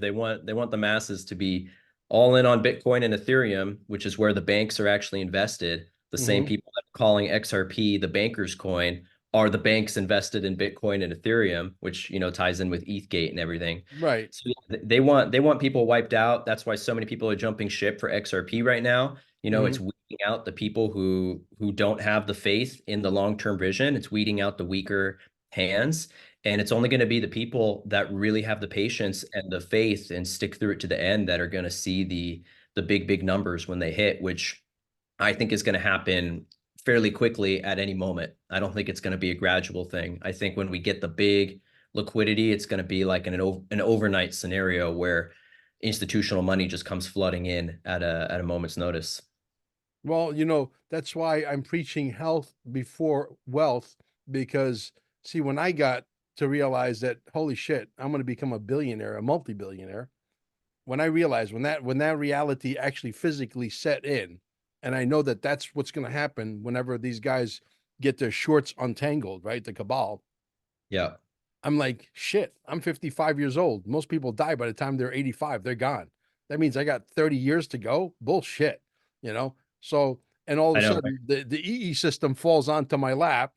They want the masses to be all in on Bitcoin and Ethereum, which is where the banks are actually invested. The same people that are calling XRP the banker's coin are the banks invested in Bitcoin and Ethereum, which ties in with ETHgate and everything. Right. So they want people wiped out. That's why so many people are jumping ship for XRP right now. It's weeding out the people who don't have the faith in the long-term vision. It's weeding out the weaker hands. And it's only going to be the people that really have the patience and the faith and stick through it to the end that are going to see the big numbers when they hit, which I think is going to happen fairly quickly at any moment. I don't think it's going to be a gradual thing. I think when we get the big liquidity, it's going to be like an overnight scenario where institutional money just comes flooding in at a moment's notice. Well, that's why I'm preaching health before wealth, because see, when I got to realize that, holy shit, I'm going to become a billionaire, a multi-billionaire. When I realized when that reality actually physically set in, and I know that that's what's going to happen whenever these guys get their shorts untangled, right? The cabal. Yeah. I'm like, shit, I'm 55 years old. Most people die by the time they're 85. They're gone. That means I got 30 years to go. Bullshit, So, and all of I a know. sudden, the EESystem falls onto my lap.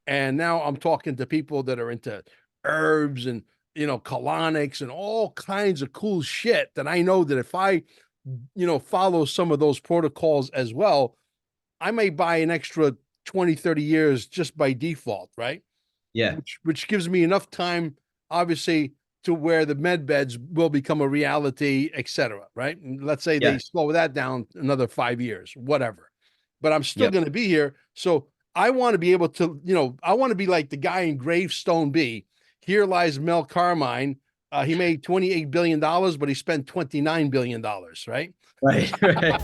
And now I'm talking to people that are into herbs and, colonics and all kinds of cool shit that I know that if I, follow some of those protocols as well, I may buy an extra 20, 30 years just by default, right? Yeah. Which gives me enough time, obviously, to where the med beds will become a reality, etc. Right? And let's say they Yeah. slow that down another 5 years, whatever. But I'm still Yep. going to be here, so I want to be able to, I want to be like the guy in Gravestone B. Here lies Mel Carmine. He made $28 billion, but he spent $29 billion, right? Right. Right.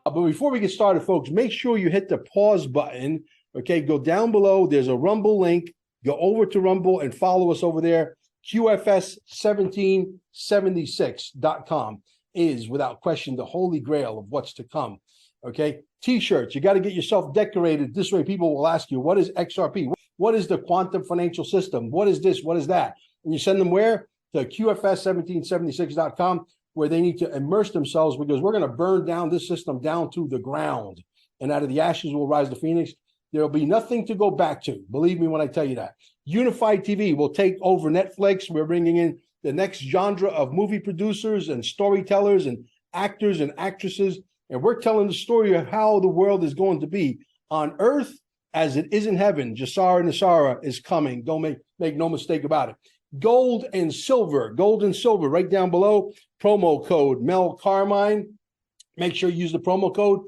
But before we get started, folks, make sure you hit the pause button. Okay, go down below. There's a Rumble link. Go over to Rumble and follow us over there. QFS1776.com is without question the holy grail of what's to come. Okay, t-shirts. You got to get yourself decorated. This way people will ask you, what is XRP? What is the quantum financial system? What is this? What is that? And you send them where? To QFS1776.com, where they need to immerse themselves, because we're going to burn down this system down to the ground. And out of the ashes will rise the phoenix. There'll be nothing to go back to. Believe me when I tell you that. Unified TV will take over Netflix. We're bringing in the next genre of movie producers and storytellers and actors and actresses. And we're telling the story of how the world is going to be on earth as it is in heaven. Jassara Nasara is coming. Don't make no mistake about it. Gold and silver right down below. Promo code Mel Carmine. Make sure you use the promo code.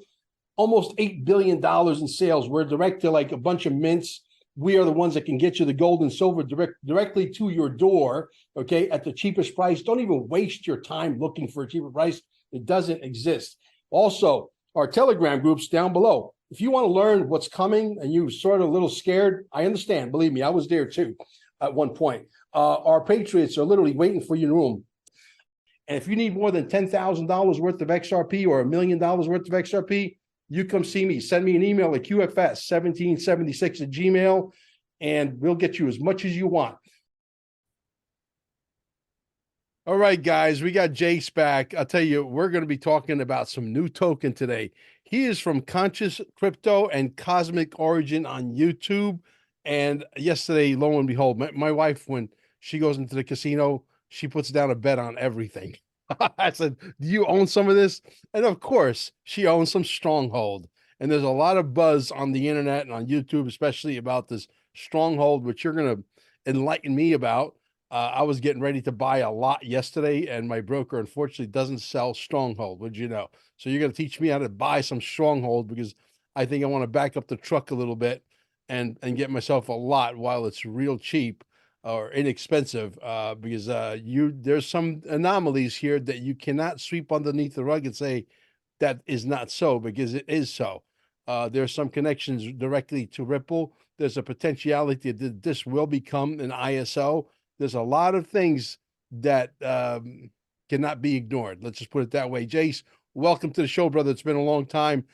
Almost $8 billion in sales. We're direct to like a bunch of mints. We are the ones that can get you the gold and silver directly to your door, okay, at the cheapest price. Don't even waste your time looking for a cheaper price. It doesn't exist. Also, our Telegram groups down below. If you want to learn what's coming and you're sort of a little scared, I understand. Believe me, I was there too at one point. Our Patriots are literally waiting for you in the room. And if you need more than $10,000 worth of XRP or $1 million worth of XRP, you come see me. Send me an email at QFS1776@gmail, and we'll get you as much as you want. All right, guys, we got Jace back. I'll tell you, we're going to be talking about some new token today. He is from Conscious Crypto and Cosmic Origin on YouTube. And yesterday, lo and behold, my wife, when she goes into the casino, she puts down a bet on everything. I said, do you own some of this? And of course, she owns some Stronghold. And there's a lot of buzz on the internet and on YouTube, especially about this Stronghold, which you're going to enlighten me about. I was getting ready to buy a lot yesterday, and my broker, unfortunately, doesn't sell Stronghold, would you know? So you're going to teach me how to buy some Stronghold, because I think I want to back up the truck a little bit and get myself a lot while it's real cheap or inexpensive, because there's some anomalies here that you cannot sweep underneath the rug and say that is not so, because it is so. There's some connections directly to Ripple. There's a potentiality that this will become an ISO. There's a lot of things that cannot be ignored. Let's just put it that way. Jace, welcome to the show, brother. It's been a long time.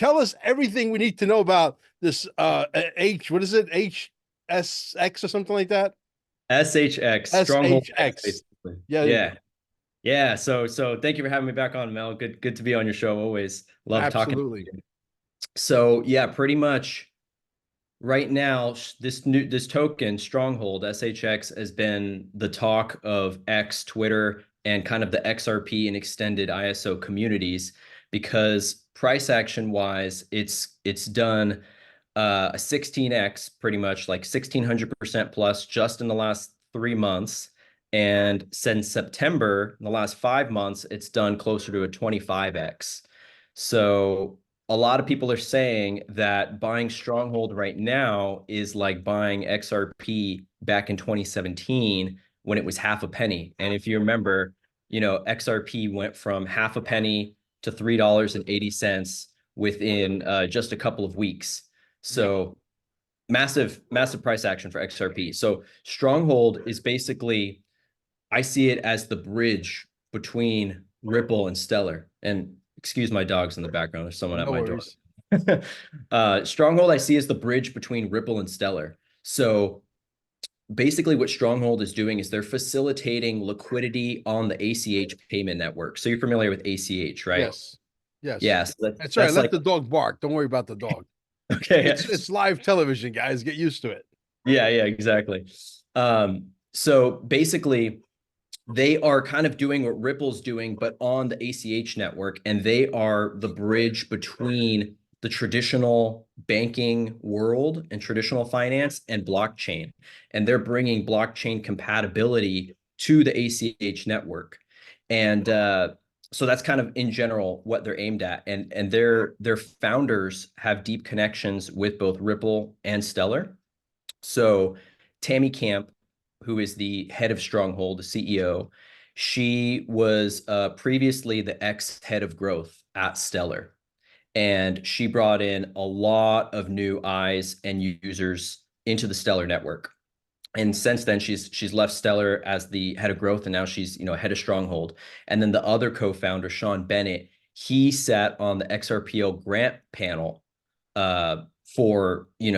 tell us everything we need to know about this what is it? HSX or something like that? SHX, Stronghold X, SHX. basically. Yeah, there you Yeah. go. Yeah. So thank you for having me back on, Mel. Good to be on your show. Always love talking to Absolutely. you. So yeah, pretty much right now, this token, Stronghold, SHX, has been the talk of X, Twitter, and kind of the XRP and extended ISO communities because price action wise, it's done a 16x pretty much like 1600% plus just in the last 3 months. And since September, in the last 5 months, it's done closer to a 25x. So a lot of people are saying that buying Stronghold right now is like buying XRP back in 2017 when it was half a penny. And if you remember, XRP went from half a penny to $3.80 within just a couple of weeks. So massive, massive price action for XRP. So Stronghold is basically, I see it as the bridge between Ripple and Stellar. And excuse my dogs in the background. There's someone at No my door. worries. Stronghold I see as the bridge between Ripple and Stellar. So basically what Stronghold is doing is they're facilitating liquidity on the ACH payment network. So you're familiar with ACH, right? Yes. Yes. Yes. That's all right. That's Let like, the dog bark. Don't worry about the dog. okay. It's live television, guys. Get used to it. Yeah, exactly. So basically, they are kind of doing what Ripple's doing, but on the ACH network, and they are the bridge between the traditional banking world and traditional finance and blockchain. And they're bringing blockchain compatibility to the ACH network. And so that's kind of in general what they're aimed at. And their founders have deep connections with both Ripple and Stellar. So Tammy Camp, who is the head of Stronghold, the CEO, she was previously the ex-head of growth at Stellar. And she brought in a lot of new eyes and users into the Stellar network. And since then, she's left Stellar as the head of growth, and now she's head of Stronghold. And then the other co-founder, Sean Bennett, he sat on the XRPO grant panel for the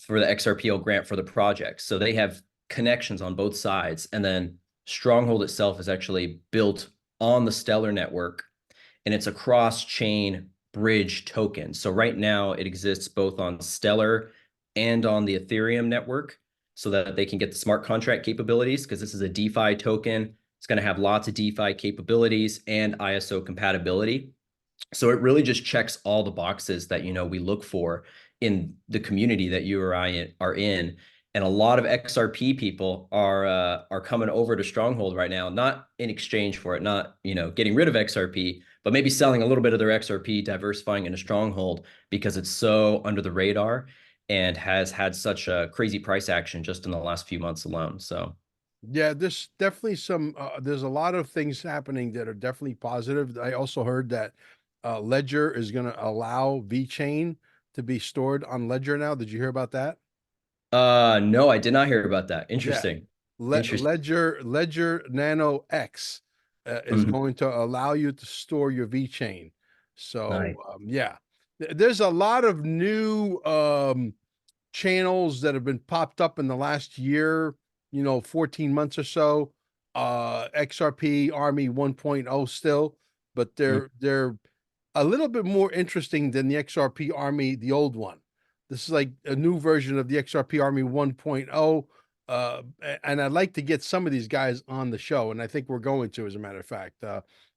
XRPO grant for the project. So they have connections on both sides. And then Stronghold itself is actually built on the Stellar network, and it's a cross-chain bridge token. So right now it exists both on Stellar and on the Ethereum network so that they can get the smart contract capabilities, because this is a DeFi token. It's going to have lots of DeFi capabilities and ISO compatibility. So it really just checks all the boxes that we look for in the community that you or I are in. And a lot of XRP people are coming over to Stronghold right now, not in exchange for it, not getting rid of XRP, but maybe selling a little bit of their XRP, diversifying into Stronghold because it's so under the radar and has had such a crazy price action just in the last few months alone. So Yeah, there's definitely there's a lot of things happening that are definitely positive. I also heard that Ledger is going to allow VeChain to be stored on Ledger now. Did you hear about that? no, I did not hear about that. Yeah. Interesting. Interesting. Ledger Nano X is Mhm. going to allow you to store your VeChain. So Nice. yeah, there's a lot of new channels that have been popped up in the last year, 14 months or so. XRP Army 1.0 still, but Mhm. they're a little bit more interesting than the XRP Army, the old one. This is like a new version of the XRP Army 1.0. And I'd like to get some of these guys on the show, and I think we're going to, as a matter of fact.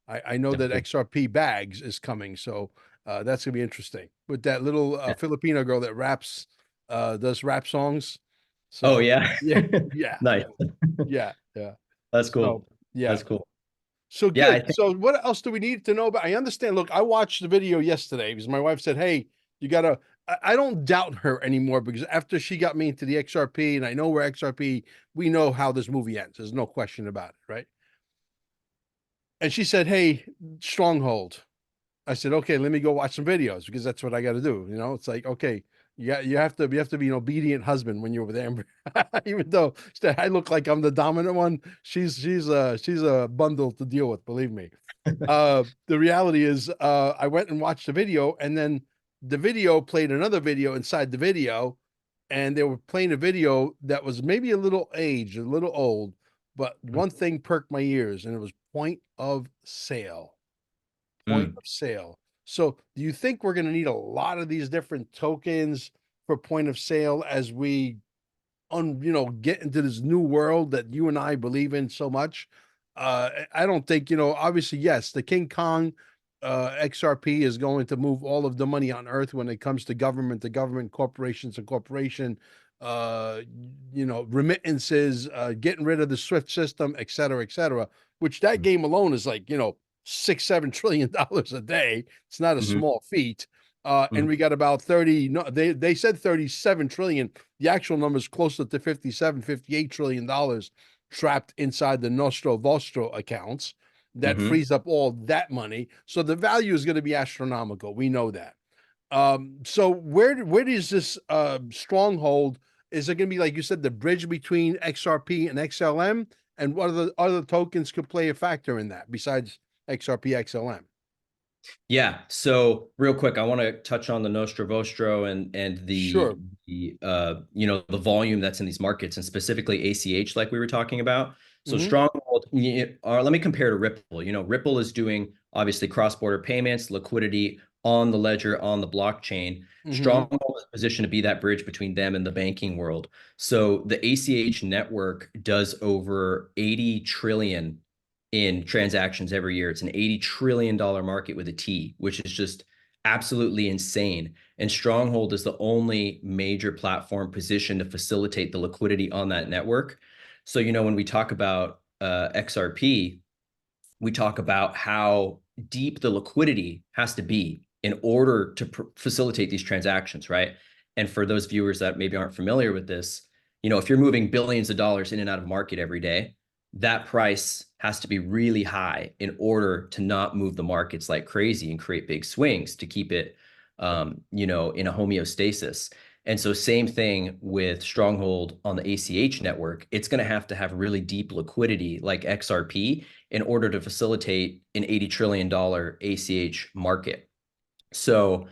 I know that Definitely. XRP Bags is coming, so that's gonna be interesting with that little Filipino girl that does rap songs. Oh So yeah. yeah, yeah, Nice. yeah, yeah. That's So cool. yeah, That's cool. so Yeah, I good. think So what else do we need to know about? I understand. Look, I watched the video yesterday because my wife said, "Hey, you gotta." I don't doubt her anymore because after she got me into the XRP, and I know where XRP, we know how this movie ends. There's no question about it, right? And she said, "Hey, Stronghold." I said, "Okay, let me go watch some videos because that's what I got to do." It's like, okay, you have to be an obedient husband when you're with Amber, even though I look like I'm the dominant one. She's a bundle to deal with. Believe me. The reality is, I went and watched the video, and then the video played another video inside the video, and they were playing a video that was maybe a little aged, a little old, but one thing perked my ears, and it was point of sale. Point Mm. of sale. So, do you think we're going to need a lot of these different tokens for point of sale as we get into this new world that you and I believe in so much? I don't think, obviously, yes, the King Kong XRP is going to move all of the money on earth when it comes to government to government, corporations to corporation, uh, remittances, getting rid of the SWIFT system, et cetera, which that game alone is like, $6-7 trillion a day. It's not a Mm-hmm. small feat. And Mm-hmm. we got about 30, no, they said 37 trillion. The actual number is closer to 57-58 trillion dollars trapped inside the Nostro Vostro accounts. That Mm-hmm. frees up all that money. So the value is going to be astronomical. We know that. So where does this stronghold, is it going to be, like you said, the bridge between XRP and XLM? And what other tokens could play a factor in that besides XRP XLM? Yeah. So real quick, I want to touch on the Nostro Vostro and the Sure. the volume that's in these markets, and specifically ACH, like we were talking about. So Mm-hmm. Stronghold, let me compare to Ripple. Ripple is doing obviously cross-border payments, liquidity on the ledger, on the blockchain. Mm-hmm. Stronghold is positioned to be that bridge between them and the banking world. So the ACH network does over 80 trillion in transactions every year. It's an $80 trillion market with a T, which is just absolutely insane. And Stronghold is the only major platform positioned to facilitate the liquidity on that network. So, when we talk about XRP, we talk about how deep the liquidity has to be in order to facilitate these transactions, right? And for those viewers that maybe aren't familiar with this, if you're moving billions of dollars in and out of market every day, that price has to be really high in order to not move the markets like crazy and create big swings to keep it, in a homeostasis. And so same thing with Stronghold on the ACH network. It's going to have really deep liquidity like XRP in order to facilitate an $80 trillion ACH market. So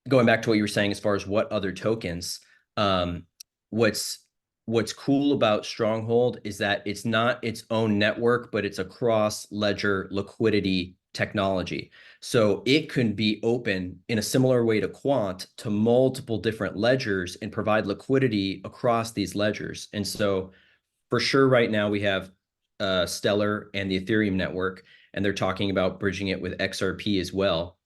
going back to what you were saying as far as what other tokens, um, what's what's cool about Stronghold is that it's not its own network, but it's a cross ledger liquidity technology. So it can be open in a similar way to Quant to multiple different ledgers and provide liquidity across these ledgers. And so for sure, right now we have Stellar and the Ethereum network, and they're talking about bridging it with XRP as well.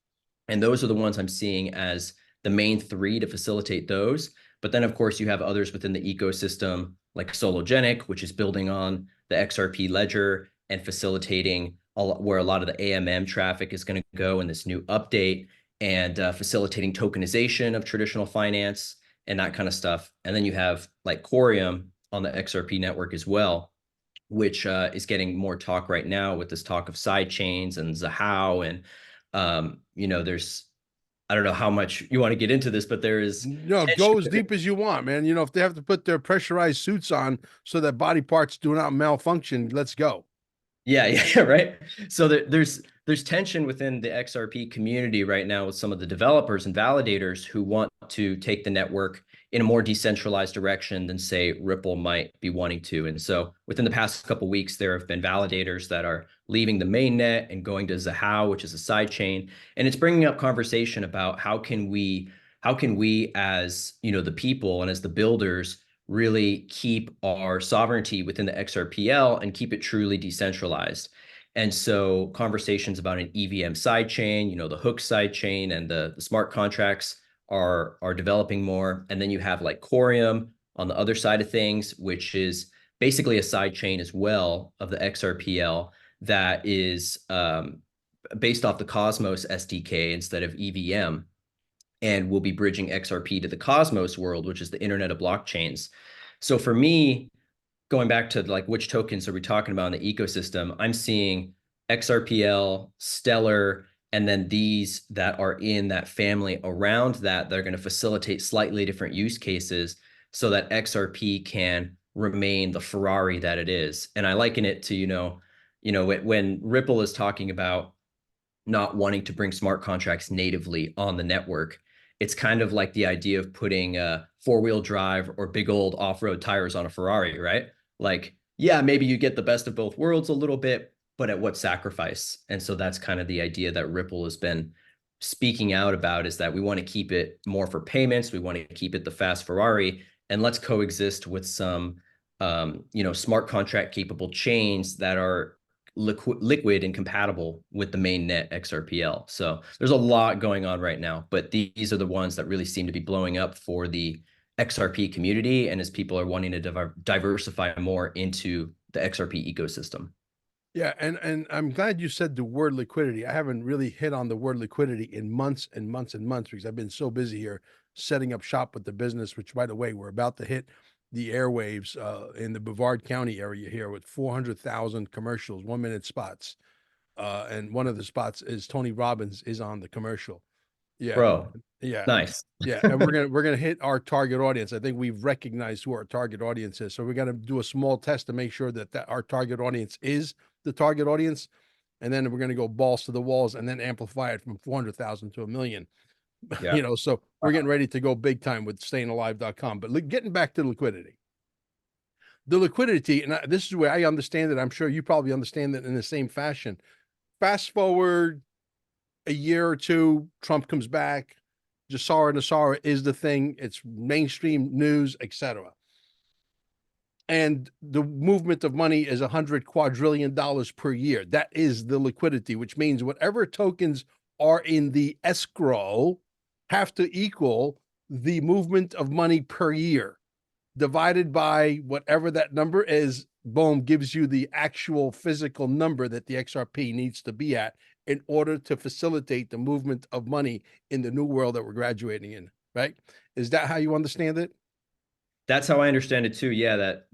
And those are the ones I'm seeing as the main three to facilitate those. But then, of course, you have others within the ecosystem, like Sologenic, which is building on the XRP ledger and facilitating where a lot of the AMM traffic is going to go in this new update, and facilitating tokenization of traditional finance and that kind of stuff. And then you have like Corium on the XRP network as well, which is getting more talk right now with this talk of side chains and Zahao. And there's, I don't know how much you want to get into this, but there is No, tension go as within. deep as you want, man. If they have to put their pressurized suits on so that body parts do not malfunction, let's go. Yeah, yeah, right. So there's tension within the XRP community right now with some of the developers and validators who want to take the network in a more decentralized direction than, say, Ripple might be wanting to. And so within the past couple of weeks, there have been validators that are leaving the mainnet and going to Zahao, which is a side chain, and it's bringing up conversation about how can we as the people and as the builders really keep our sovereignty within the XRPL and keep it truly decentralized. And so conversations about an EVM sidechain, the hook sidechain and the smart contracts are developing more. And then you have like Corium on the other side of things, which is basically a sidechain as well of the XRPL that is based off the Cosmos SDK instead of EVM, and we'll be bridging XRP to the Cosmos world, which is the Internet of Blockchains. So for me, going back to like which tokens are we talking about in the ecosystem, I'm seeing XRPL, Stellar, and then these that are in that family around that are going to facilitate slightly different use cases so that XRP can remain the Ferrari that it is. And I liken it to, when Ripple is talking about not wanting to bring smart contracts natively on the network, it's kind of like the idea of putting four-wheel drive or big old off-road tires on a Ferrari, right? Like, yeah, maybe you get the best of both worlds a little bit, but at what sacrifice? And so that's kind of the idea that Ripple has been speaking out about, is that we want to keep it more for payments. We want to keep it the fast Ferrari, and let's coexist with some, smart contract capable chains that are liquid and compatible with the main net XRPL. So there's a lot going on right now, but these are the ones that really seem to be blowing up for the XRP community, and as people are wanting to diversify more into the XRP ecosystem. Yeah, and I'm glad you said the word liquidity. I haven't really hit on the word liquidity in months and months and months because I've been so busy here setting up shop with the business, which by the way, we're about to hit the airwaves in the Brevard County area here with 400,000 commercials, 1 minute spots. And one of the spots is Tony Robbins is on the commercial. Yeah. Bro, Yeah. nice. Yeah. And we're gonna hit our target audience. I think we've recognized who our target audience is. So we're gonna do a small test to make sure that our target audience is the target audience. And then we're gonna go balls to the walls and then amplify it from 400,000 to 1 million. Yeah. So we're getting ready to go big time with stayingalive.com. But getting back to liquidity. The liquidity, and this is where I understand it. I'm sure you probably understand it in the same fashion. Fast forward a year or two, Trump comes back. Jasara Nasara is the thing. It's mainstream news, etc. And the movement of money is $100 quadrillion per year. That is the liquidity, which means whatever tokens are in the escrow have to equal the movement of money per year divided by whatever that number is. Boom, gives you the actual physical number that the XRP needs to be at in order to facilitate the movement of money in the new world that we're graduating in, right? Is that how you understand it? That's how I understand it too. Yeah, that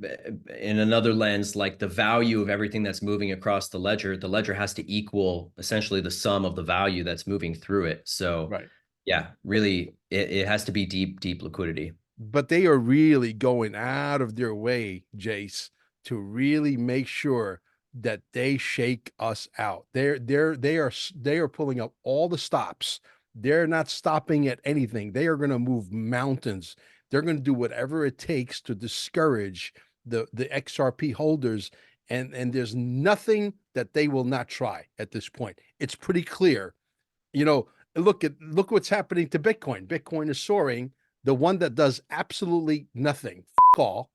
in another lens, like the value of everything that's moving across the ledger has to equal essentially the sum of the value that's moving through it. So Right. yeah, really, it has to be deep, deep liquidity. But they are really going out of their way, Jace, to really make sure that they shake us out. They are pulling up all the stops. They're not stopping at anything. They are going to move mountains. They're going to do whatever it takes to discourage the XRP holders. And there's nothing that they will not try at this point. It's pretty clear. Look what's happening to Bitcoin. Bitcoin is soaring. The one that does absolutely nothing, all,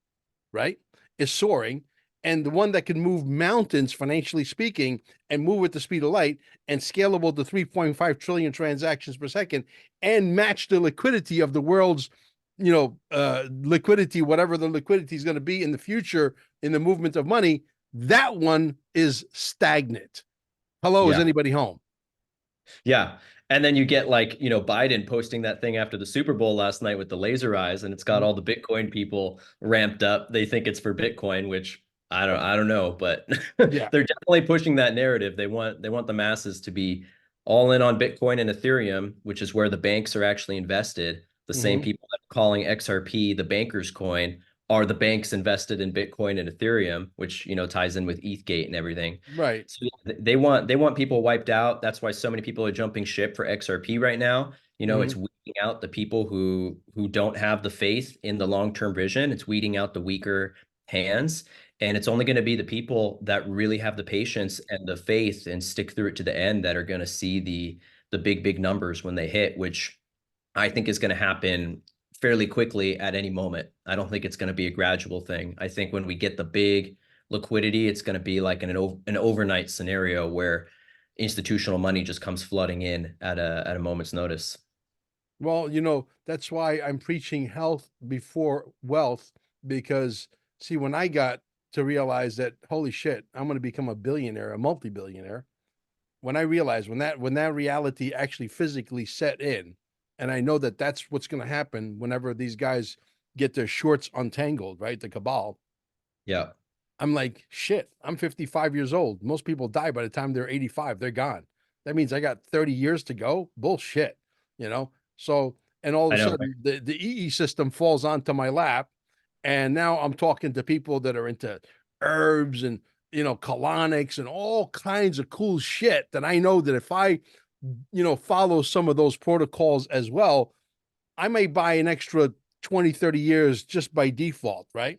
right, is soaring. And the one that can move mountains, financially speaking, and move at the speed of light and scalable to 3.5 trillion transactions per second and match the liquidity of the world's, liquidity, whatever the liquidity is going to be in the future in the movement of money, that one is stagnant. Hello, is Yeah. anybody home? Yeah. And then you get like, Biden posting that thing after the Super Bowl last night with the laser eyes, and it's got all the Bitcoin people ramped up. They think it's for Bitcoin, which I don't know, but Yeah. they're definitely pushing that narrative. They want the masses to be all in on Bitcoin and Ethereum, which is where the banks are actually invested. The same Mm-hmm. people that are calling XRP the banker's coin are the banks invested in Bitcoin and Ethereum, which, ties in with ETHgate and everything. Right. So they want people wiped out. That's why so many people are jumping ship for XRP right now. Mm-hmm. It's weeding out the people who don't have the faith in the long-term vision. It's weeding out the weaker hands. And it's only going to be the people that really have the patience and the faith and stick through it to the end that are going to see the big, big numbers when they hit, which I think is going to happen fairly quickly at any moment. I don't think it's going to be a gradual thing. I think when we get the big liquidity, it's going to be like an overnight scenario where institutional money just comes flooding in at a moment's notice. Well, that's why I'm preaching health before wealth, because see, when I got to realize that, holy shit, I'm going to become a billionaire, a multi-billionaire, when I realized when that reality actually physically set in, and I know that that's what's going to happen whenever these guys get their shorts untangled, right? The cabal. Yeah. I'm like, shit, I'm 55 years old. Most people die by the time they're 85. They're gone. That means I got 30 years to go. Bullshit, you know? So, and all of I a know, right? sudden, the EE system falls onto my lap. And now I'm talking to people that are into herbs and, colonics and all kinds of cool shit that I know that if I, follow some of those protocols as well, I may buy an extra 20, 30 years just by default, right?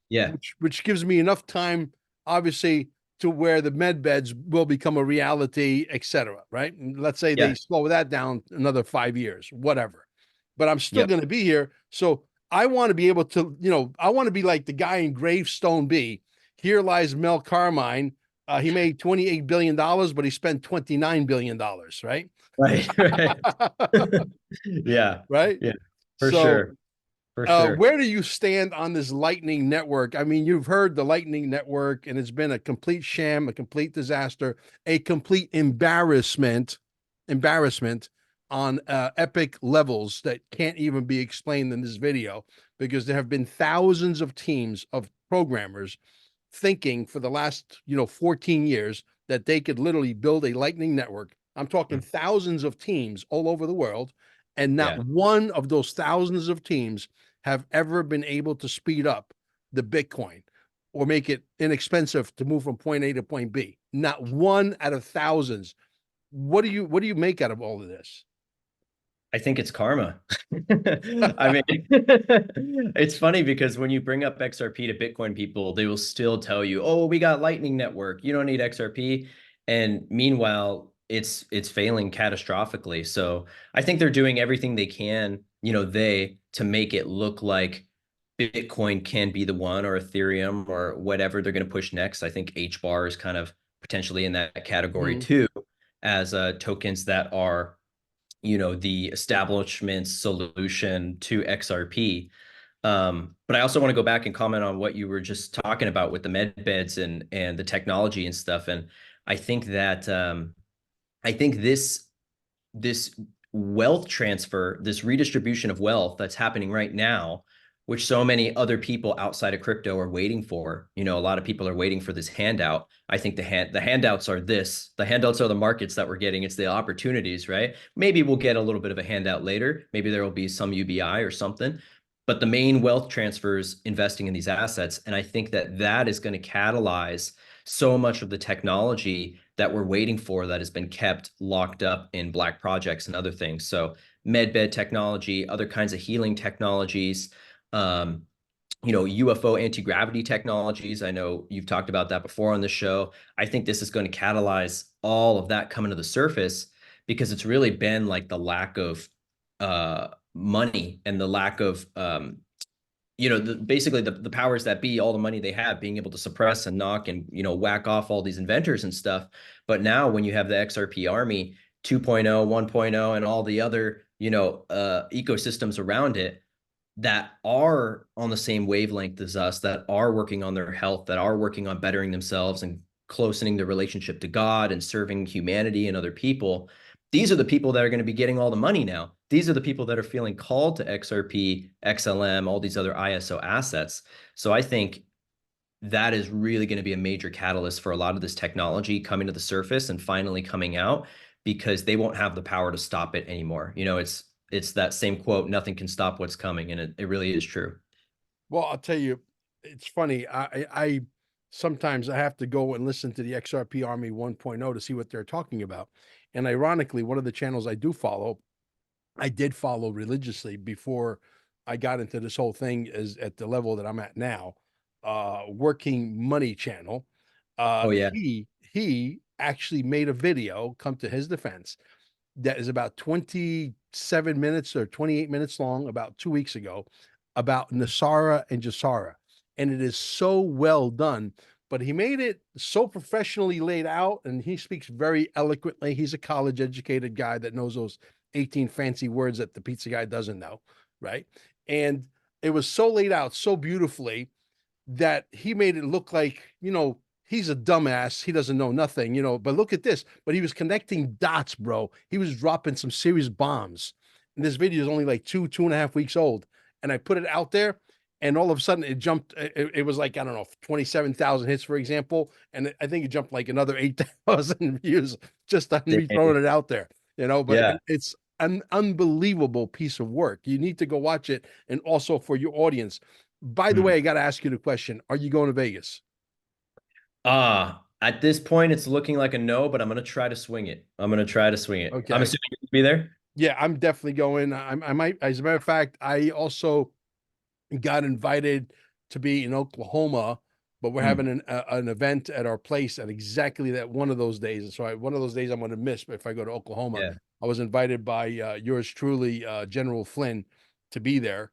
Yeah. Which gives me enough time, obviously, to where the med beds will become a reality, et cetera, right? And let's say they Yeah. slow that down another 5 years, whatever. But I'm still Yep. going to be here. So I want to be able to, I want to be like the guy in Gravestone B. Here lies Mel Carmine. He made $28 billion, but he spent $29 billion, right? Right. Right. Yeah. Right. Yeah. For So sure. For sure. where do you stand on this Lightning Network? I mean, you've heard the Lightning Network, and it's been a complete sham, a complete disaster, a complete embarrassment on epic levels that can't even be explained in this video, because there have been thousands of teams of programmers thinking for the last 14 years that they could literally build a Lightning Network. I'm talking Mm. thousands of teams all over the world, and not Yeah. one of those thousands of teams have ever been able to speed up the Bitcoin or make it inexpensive to move from point A to point B. Not one out of thousands. What do you make out of all of this? I think it's karma. I mean, it's funny because when you bring up XRP to Bitcoin people, they will still tell you, "Oh, we got Lightning Network. You don't need XRP." And meanwhile, it's failing catastrophically. So I think they're doing everything they can, to make it look like Bitcoin can be the one, or Ethereum, or whatever they're going to push next. I think H bar is kind of potentially in that category Mhm. too, as tokens that are the establishment's solution to XRP. But I also want to go back and comment on what you were just talking about with the med beds and the technology and stuff. And I think that I think this wealth transfer, this redistribution of wealth that's happening right now, which so many other people outside of crypto are waiting for. A lot of people are waiting for this handout. I think the handouts are this. The handouts are the markets that we're getting. It's the opportunities, right? Maybe we'll get a little bit of a handout later. Maybe there will be some UBI or something. But the main wealth transfers investing in these assets. And I think that that is going to catalyze so much of the technology that we're waiting for that has been kept locked up in black projects and other things. So medbed technology, other kinds of healing technologies, um, UFO anti-gravity technologies. I know you've talked about that before on the show. I think this is going to catalyze all of that coming to the surface, because it's really been like the lack of money and the lack of basically the powers that be, all the money they have, being able to suppress and knock and whack off all these inventors and stuff. But now when you have the XRP army 2.0, 1.0, and all the other ecosystems around it that are on the same wavelength as us, that are working on their health, that are working on bettering themselves and closening their relationship to God and serving humanity and other people, these are the people that are going to be getting all the money now. These are the people that are feeling called to XRP, XLM, all these other ISO assets. So I think that is really going to be a major catalyst for a lot of this technology coming to the surface and finally coming out, because they won't have the power to stop it anymore. It's that same quote, nothing can stop what's coming. And it really is true. Well, I'll tell you, it's funny. I sometimes I have to go and listen to the XRP Army 1.0 to see what they're talking about. And ironically, one of the channels I do follow, I did follow religiously before I got into this whole thing, is at the level that I'm at now, Working Money channel. Oh yeah. He actually made a video, come to his defense, that is about 27 minutes or 28 minutes long, about 2 weeks ago, about Nasara and Jasara. And it is so well done, but he made it so professionally laid out, and he speaks very eloquently. He's a college educated guy that knows those 18 fancy words that the pizza guy doesn't know, right? And it was so laid out so beautifully that he made it look like, he's a dumbass. He doesn't know nothing, but look at this. But he was connecting dots, bro. He was dropping some serious bombs. And this video is only like 2.5 weeks old. And I put it out there, and all of a sudden it jumped. It was like, I don't know, 27,000 hits, for example. And I think it jumped like another 8,000 views just on me Dang. throwing it out there, but Yeah. it's an unbelievable piece of work. You need to go watch it. And also for your audience, by the Hmm. way, I got to ask you the question: are you going to Vegas? At this point, it's looking like a no, but I'm gonna try to swing it. I'm gonna try to swing it. I'm Okay. assuming you'll be there. Yeah, I'm definitely going. I might, as a matter of fact, I also got invited to be in Oklahoma, but we're Mm, having an event at our place at exactly that one of those days. And so one of those days I'm going to miss if I go to Oklahoma. yeah. I was invited by yours truly, General Flynn, to be there.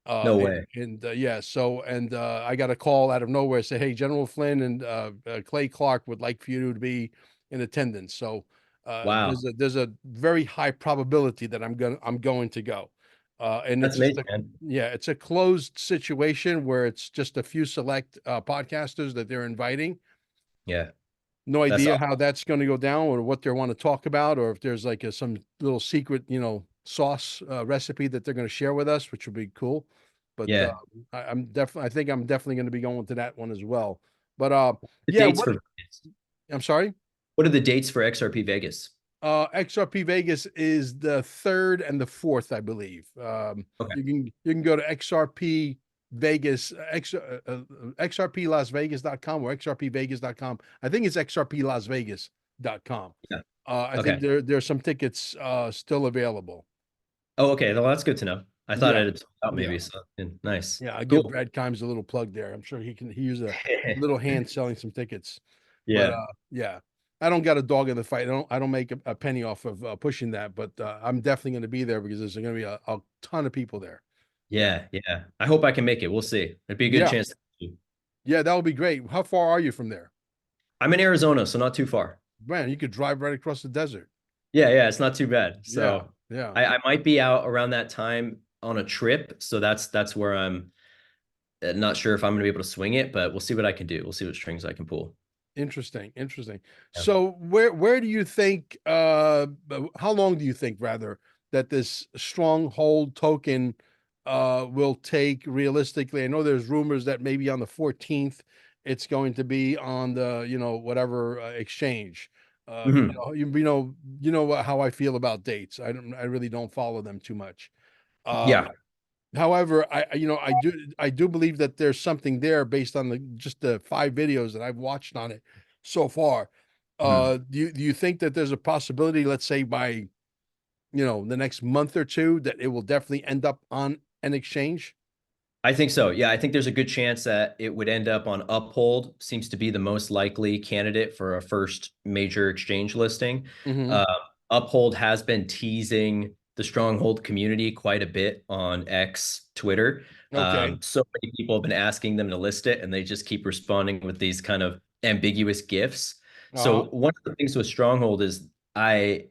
No way. Yeah, so I got a call out of nowhere, say, hey, General Flynn and Clay Clark would like for you to be in attendance. So Wow. there's a very high probability that I'm going to go. And That's it's just amazing, man. yeah, it's a closed situation where it's just a few select podcasters that they're inviting. Yeah. No That's idea how awesome. that's going to go down or what they want to talk about, or if there's like some little secret, sauce recipe that they're going to share with us, which would be cool. But Yeah. I think I'm definitely going to be going to that one as well. But The yeah, dates for Vegas. I'm sorry. What are the dates for XRP Vegas? XRP Vegas is the 3rd and the 4th, I believe. Okay. You can go to XRP Vegas, XRPLasVegas.com or XRPVegas.com. I think it's XRPLasVegas.com. Yeah. I think Okay. there's some tickets still available. Oh, okay. Well, that's good to know. I thought Yeah, it had sold out yeah, maybe. So nice. yeah. I give Cool. Brad Kimes a little plug there. I'm sure he use a little hand selling some tickets. But Yeah. yeah, I don't got a dog in the fight. I don't make a penny off of pushing that, but I'm definitely going to be there because there's going to be a ton of people there. Yeah, Yeah. Yeah. I hope I can make it. We'll see. It'd be a good yeah, chance. yeah. That would be great. How far are you from there? I'm in Arizona, so not too far. Man, you could drive right across the desert. Yeah. Yeah. It's not too bad. Yeah, So yeah. I might be out around that time on a trip. So that's where I'm not sure if I'm going to be able to swing it, but we'll see what I can do. We'll see what strings I can pull. Interesting, interesting. Yeah. So where do you think how long do you think rather that this stronghold token will take realistically? I know there's rumors that maybe on the 14th it's going to be on the, whatever exchange. Mhm. How I feel about dates. I really don't follow them too much. Yeah. However, I do believe that there's something there based on just the 5 videos that I've watched on it so far. Mhm. Do you think that there's a possibility, let's say by the next month or two, that it will definitely end up on an exchange? I think so. Yeah, I think there's a good chance that it would end up on Uphold. Seems to be the most likely candidate for a first major exchange listing. Hmm. Uh, Uphold has been teasing the Stronghold community quite a bit on X, Twitter. Okay. So many people have been asking them to list it, and they just keep responding with these kind of ambiguous gifts. So Uh-huh. one of the things with Stronghold is I've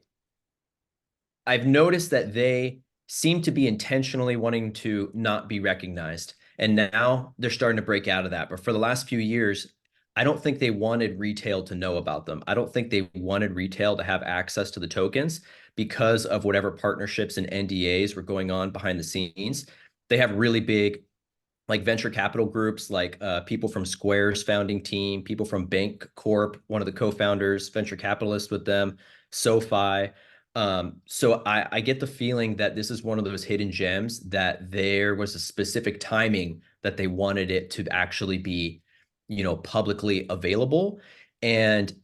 noticed that they seem to be intentionally wanting to not be recognized. And now they're starting to break out of that. But for the last few years, I don't think they wanted retail to know about them. I don't think they wanted retail to have access to the tokens because of whatever partnerships and NDAs were going on behind the scenes. They have really big like venture capital groups, like people from Square's founding team, people from Bank Corp, one of the co-founders, venture capitalist with them, SoFi. So I get the feeling that this is one of those hidden gems that there was a specific timing that they wanted it to actually be, publicly available. And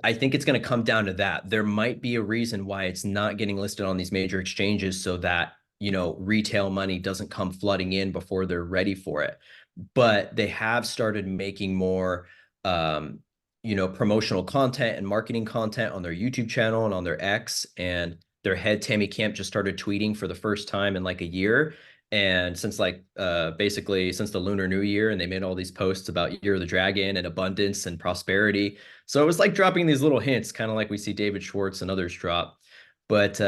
I think it's going to come down to that. There might be a reason why it's not getting listed on these major exchanges so that, retail money doesn't come flooding in before they're ready for it. But they have started making more, promotional content and marketing content on their YouTube channel and on their X. And their head, Tammy Camp, just started tweeting for the first time in like a year. And since basically since the Lunar New Year, and they made all these posts about Year of the Dragon and abundance and prosperity. So it was like dropping these little hints, kind of like we see David Schwartz and others drop. But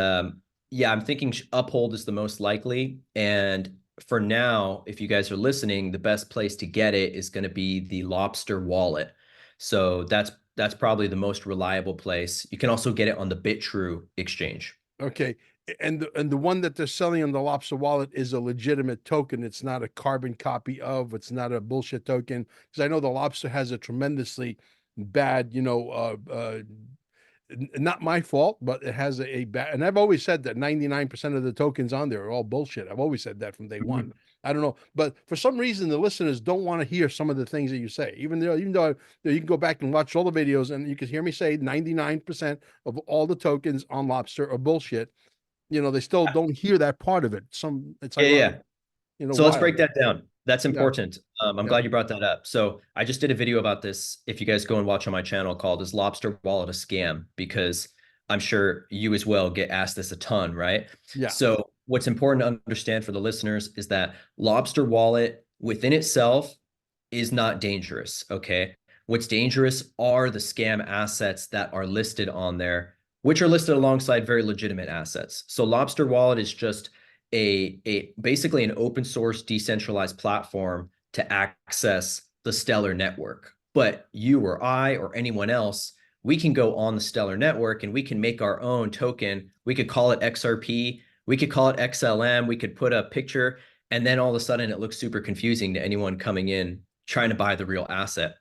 yeah, I'm thinking Uphold is the most likely. And for now, if you guys are listening, the best place to get it is going to be the Lobster wallet. So that's probably the most reliable place. You can also get it on the BitTrue exchange. Okay. And the one that they're selling on the Lobster wallet is a legitimate token. It's not a carbon copy of, it's not a bullshit token. Because I know the Lobster has a tremendously bad, not my fault, but it has a bad, and I've always said that 99% of the tokens on there are all bullshit. I've always said that from day one. Mhm. I don't know, but for some reason the listeners don't want to hear some of the things that you say. Even though you can go back and watch all the videos and you can hear me say 99% of all the tokens on Lobster are bullshit. they still don't hear that part of it. It's Yeah, ironic, yeah. So let's break wild. that down. That's Yeah, important. I'm yeah, glad you brought that up. So I just did a video about this. If you guys go and watch on my channel, called "Is Lobster Wallet a Scam?" Because I'm sure you as well get asked this a ton, right? yeah, So what's important to understand for the listeners is that Lobster Wallet within itself is not dangerous. Okay. What's dangerous are the scam assets that are listed on there, which are listed alongside very legitimate assets. So Lobster Wallet is just a basically an open source decentralized platform to access the Stellar network. But you or I or anyone else, we can go on the Stellar network and we can make our own token. We could call it XRP, we could call it XLM, we could put a picture, and then all of a sudden it looks super confusing to anyone coming in trying to buy the real asset.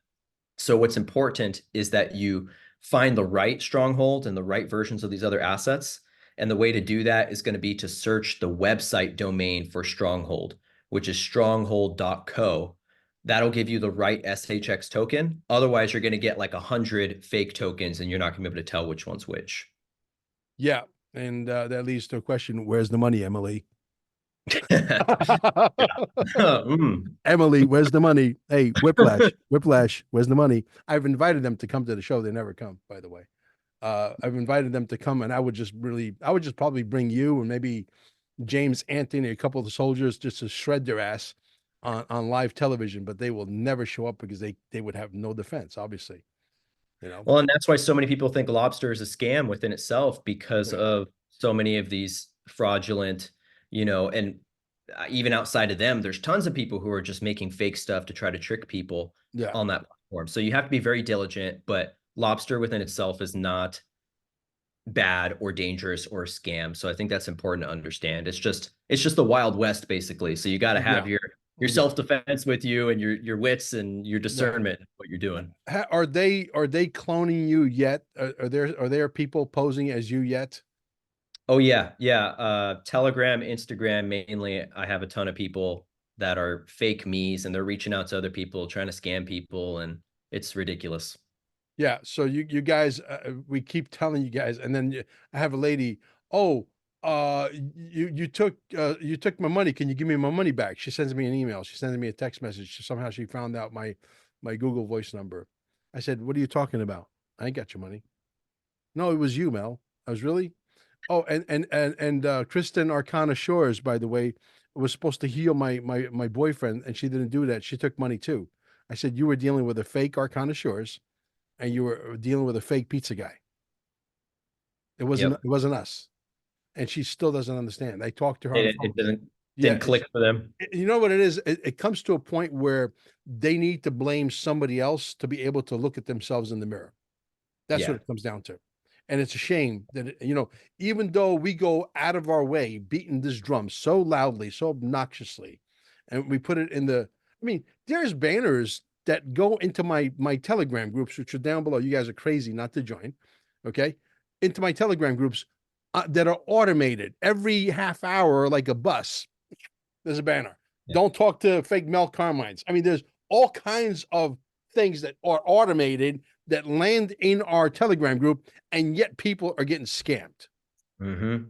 So what's important is that you find the right stronghold and the right versions of these other assets. And the way to do that is going to be to search the website domain for Stronghold, which is stronghold.co. That'll give you the right SHX token. Otherwise, you're going to get like 100 fake tokens and you're not going to be able to tell which one's which. yeah. And that leads to a question: where's the money, Emily? Mm. Emily, where's the money? Hey, Whiplash, Whiplash, where's the money? I've invited them to come to the show. They never come, by the way. I've invited them to come, and I would just probably bring you and maybe James Anthony, a couple of the soldiers, just to shred their ass on live television. But they will never show up because they would have no defense, obviously. Well, and that's why so many people think lobster is a scam within itself because Yeah, of so many of these fraudulent, and even outside of them, there's tons of people who are just making fake stuff to try to trick people yeah, on that platform. So you have to be very diligent, but lobster within itself is not bad or dangerous or a scam. So I think that's important to understand. It's just the Wild West basically. So you got to have yeah, your yeah, self-defense with you and your wits and your yeah. discernment what you're doing. Are they cloning you yet? Are there people posing as you yet? Oh yeah, yeah. Telegram, Instagram mainly. I have a ton of people that are fake me's and they're reaching out to other people, trying to scam people, and it's ridiculous. Yeah. So you guys, we keep telling you guys, and then I have a lady. Oh, you took my money. Can you give me my money back? She sends me an email. She sends me a text message. Somehow she found out my Google Voice number. I said, "What are you talking about? I ain't got your money." No, it was you, Mel. I was really. Oh, and Kristen Arcana Shores, by the way, was supposed to heal my boyfriend, and she didn't do that. She took money too. I said you were dealing with a fake Arcana Shores, and you were dealing with a fake pizza guy. It wasn't Yep. it wasn't us, and she still doesn't understand. I talked to her on the It phone. didn't Yeah, click for them. you know what it is. It comes to a point where they need to blame somebody else to be able to look at themselves in the mirror. That's what Yeah. it comes down to. And it's a shame that, even though we go out of our way beating this drum so loudly, so obnoxiously, and we put it I mean, there's banners that go into my Telegram groups, which are down below. You guys are crazy not to join. Okay. Into my Telegram groups that are automated every half hour, like a bus. There's a banner. Yeah. Don't talk to fake Mel Carmines. I mean, there's all kinds of things that are automated that land in our Telegram group, and yet people are getting scammed. Mm-hmm.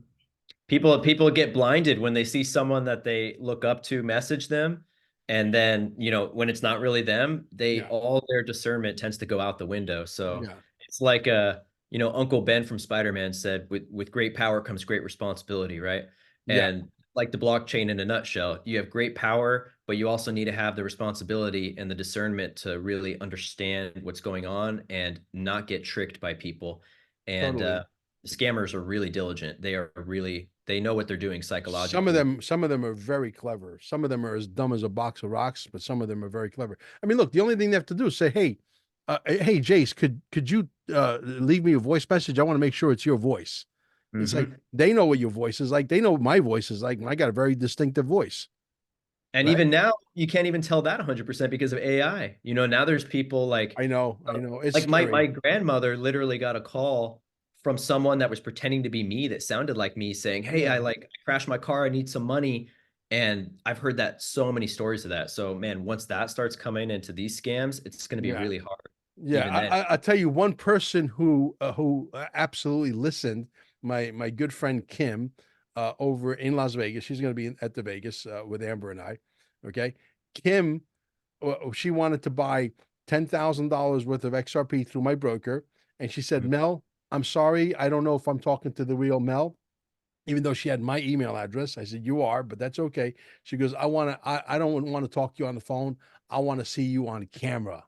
People get blinded when they see someone that they look up to message them, and then when it's not really them, they Yeah, all their discernment tends to go out the window. So yeah, it's like Uncle Ben from Spider-Man said, with great power comes great responsibility, right? yeah, And like the blockchain in a nutshell, you have great power, but you also need to have the responsibility and the discernment to really understand what's going on and not get tricked by people. And totally. scammers are really diligent. They know what they're doing Some of psychologically. them, some of them are very clever. Some of them are as dumb as a box of rocks, but some of them are very clever. I mean, look, the only thing they have to do is say, "Hey, hey, Jace, could you leave me a voice message? I want to make sure it's your voice." It's like Hmm. they know what your voice is like. They know what my voice is like, and I got a very distinctive voice, And right? even now, you can't even tell that 100% because of AI. Now there's people I know. It's like my scary. grandmother literally got a call from someone that was pretending to be me that sounded like me saying, "Hey, Yeah, I crashed my car, I need some money." And I've heard that so many stories of that. So man, once that starts coming into these scams, it's going to be yeah. really hard Yeah, even then. I tell you one person who absolutely listened. My good friend Kim. over in Las Vegas. She's going to be at the Vegas with Amber and I. Okay. Kim, she wanted to buy $10,000 worth of XRP through my broker. And she said, Mhm. Mel, I'm sorry. I don't know if I'm talking to the real Mel, even though she had my email address. I said, you are, but that's okay. She goes, I don't want to talk to you on the phone. I want to see you on camera.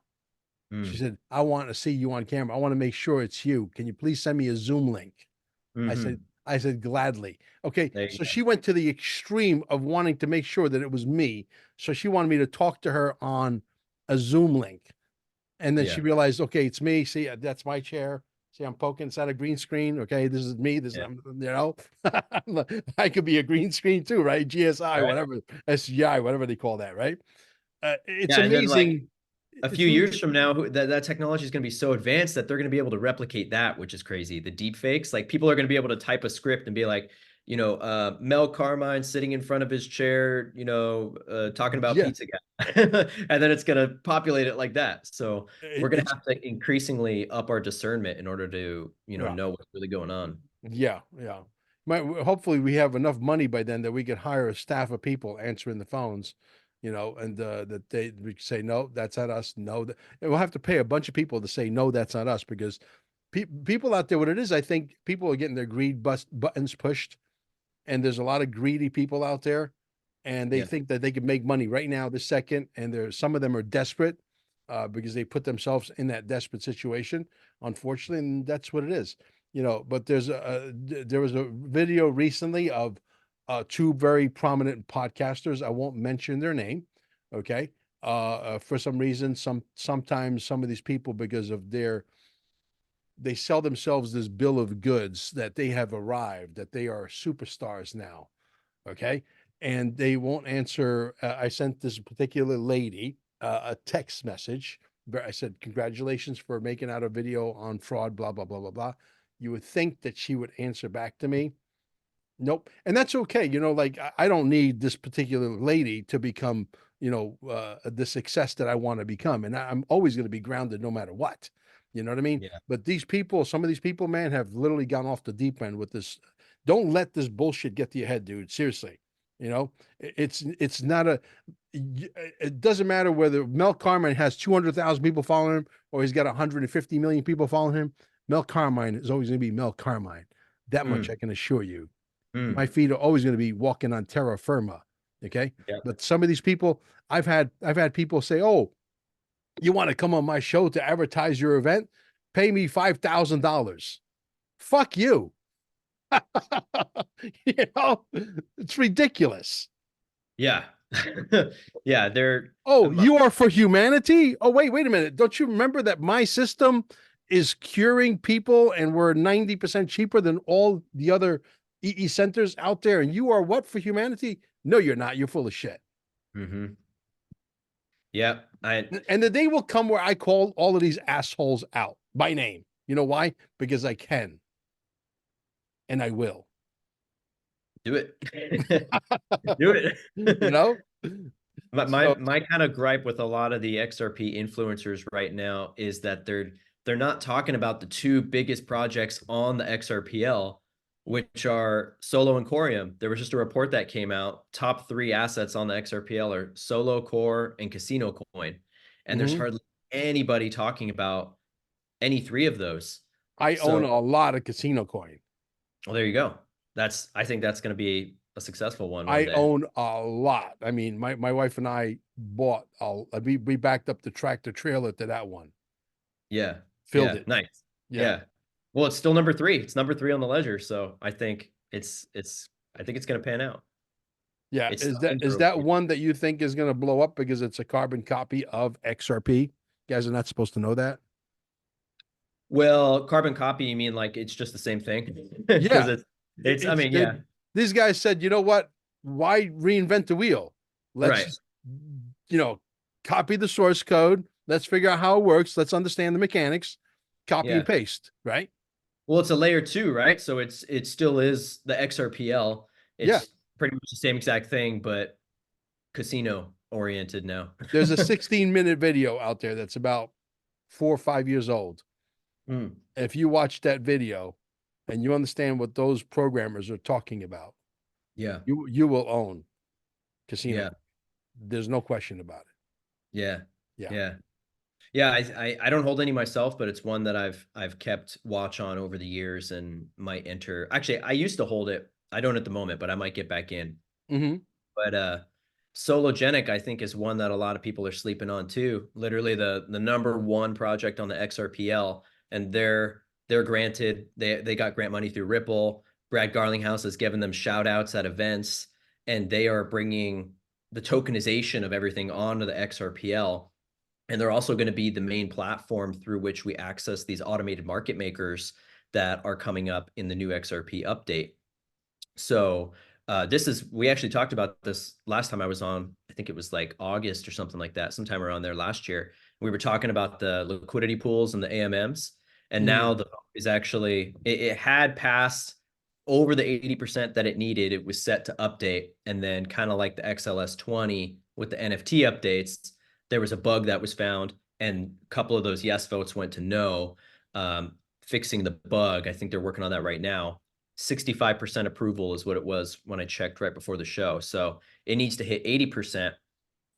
She Mm. said, I want to see you on camera. I want to make sure it's you. Can you please send me a Zoom link? I said, Mhm. I said, gladly. Okay. There you So go. she went to the extreme of wanting to make sure that it was me. So she wanted me to talk to her on a Zoom link. And then she Yeah. realized, okay, it's me. See, that's my chair. See, I'm poking. It's not a green screen. Okay. This is me. This is, Yeah. I could be a green screen too, right? GSI, Right. whatever, SGI, whatever they call that, right? It's Yeah. And then like amazing. a It's few years from now, that technology is going to be so advanced that they're going to be able to replicate that, which is crazy. The deep fakes, like people are going to be able to type a script and be like, Mel Carmine sitting in front of his chair, talking about yeah. pizza guy, and then it's going to populate it like that. So we're going to It's have to increasingly up our discernment in order to, yeah. know what's really going on. Yeah, yeah. Hopefully we have enough money by then that we could hire a staff of people answering the phones, and that we could say no, that's not us. No, and we'll have to pay a bunch of people to say no, that's not us because people out there. What it is, I think people are getting their buttons pushed, and there's a lot of greedy people out there, and they Yeah. think that they can make money right now, this second, and some of them are desperate because they put themselves in that desperate situation, unfortunately, and that's what it is. But there was a video recently of two very prominent podcasters. I won't mention their name, okay? For some reason, sometimes some of these people, because of they sell themselves this bill of goods that they have arrived, that they are superstars now, okay? And they won't answer. I sent this particular lady a text message. I said, congratulations for making out a video on fraud, blah, blah, blah, blah, blah. You would think that she would answer back to me. Nope. And that's okay. Like I don't need this particular lady to become, the success that I want to become. And I'm always going to be grounded no matter what. You know what I mean? Yeah. But some of these people, man, have literally gone off the deep end with this. Don't let this bullshit get to your head, dude. Seriously. It's not it doesn't matter whether Mel Carmine has 200,000 people following him or he's got 150 million people following him. Mel Carmine is always going to be Mel Carmine. That much Mm. I can assure you. My Mm. feet are always going to be walking on terra firma. Okay. Yeah. But some of these people, I've had people say, oh, you want to come on my show to advertise your event? Pay me $5,000. Fuck you. It's ridiculous. Yeah. Yeah. Oh, Um, you are for humanity? Oh, wait a minute. Don't you remember that my system is curing people and we're 90% cheaper than all the other EE centers out there? And you are what for humanity? No, you're not. You're full of shit. mhm. Yeah. And the day will come where I call all of these assholes out by name. You know why? Because I can and I will. Do it. Do it. you know? My my So, my kind of gripe with a lot of the XRP influencers right now is that they're not talking about the two biggest projects on the XRPL, which are Solo and Corium. There was just a report that came out. Top three assets on the XRPL are Solo, Core, and Casino Coin. And there's mhm. hardly anybody talking about any three of those. I own So, a lot of casino coin. well, there you go. I think that's going to be a successful one I day. own a lot. I mean, my wife and I bought we backed up the tractor trailer to that one, Yeah. filled Yeah. it. Nice. Yeah. Yeah. Well, it's still number three. It's number three on the ledger. So I think it's going to pan out. Yeah. It's Is the that intro. one that you think is going to blow up because it's a carbon copy of XRP? You guys are not supposed to know that. Well, carbon copy, you mean like it's just the same thing? Because Yeah. I mean, yeah, These guys said, you know what? Why reinvent the wheel? Let's right. just, you know, copy the source code. Let's figure out how it works. Let's understand the mechanics. Copy and Yeah. paste, right? Well, it's a layer two, right? So it still is the XRPL. Yeah. It's pretty much the same exact thing, but casino oriented now. There's a 16-minute video out there that's about 4 or 5 years old. Mm. If you watch that video and you understand what those programmers are talking about, Yeah. You will own casino. Yeah. There's no question about it. Yeah. Yeah. Yeah. Yeah, I don't hold any myself, but it's one that I've kept watch on over the years and might enter. Actually, I used to hold it. I don't at the moment, but I might get back in. Mm-hmm. But Sologenic, I think, is one that a lot of people are sleeping on too. Literally the number one project on the XRPL, and they're granted they got grant money through Ripple. Brad Garlinghouse has given them shout outs at events, and they are bringing the tokenization of everything onto the XRPL. And they're also going to be the main platform through which we access these automated market makers that are coming up in the new XRP update. So we actually talked about this last time I was on. I think it was like August or something like that, sometime around there last year. We were talking about the liquidity pools and the AMMs. And Mm-hmm. now the vote is actually, it had passed over the 80% that it needed. It was set to update. And then kind of like the XLS 20 with the NFT updates, there was a bug that was found. And a couple of those yes votes went to no, fixing the bug. I think they're working on that right now. 65% approval is what it was when I checked right before the show. So it needs to hit 80%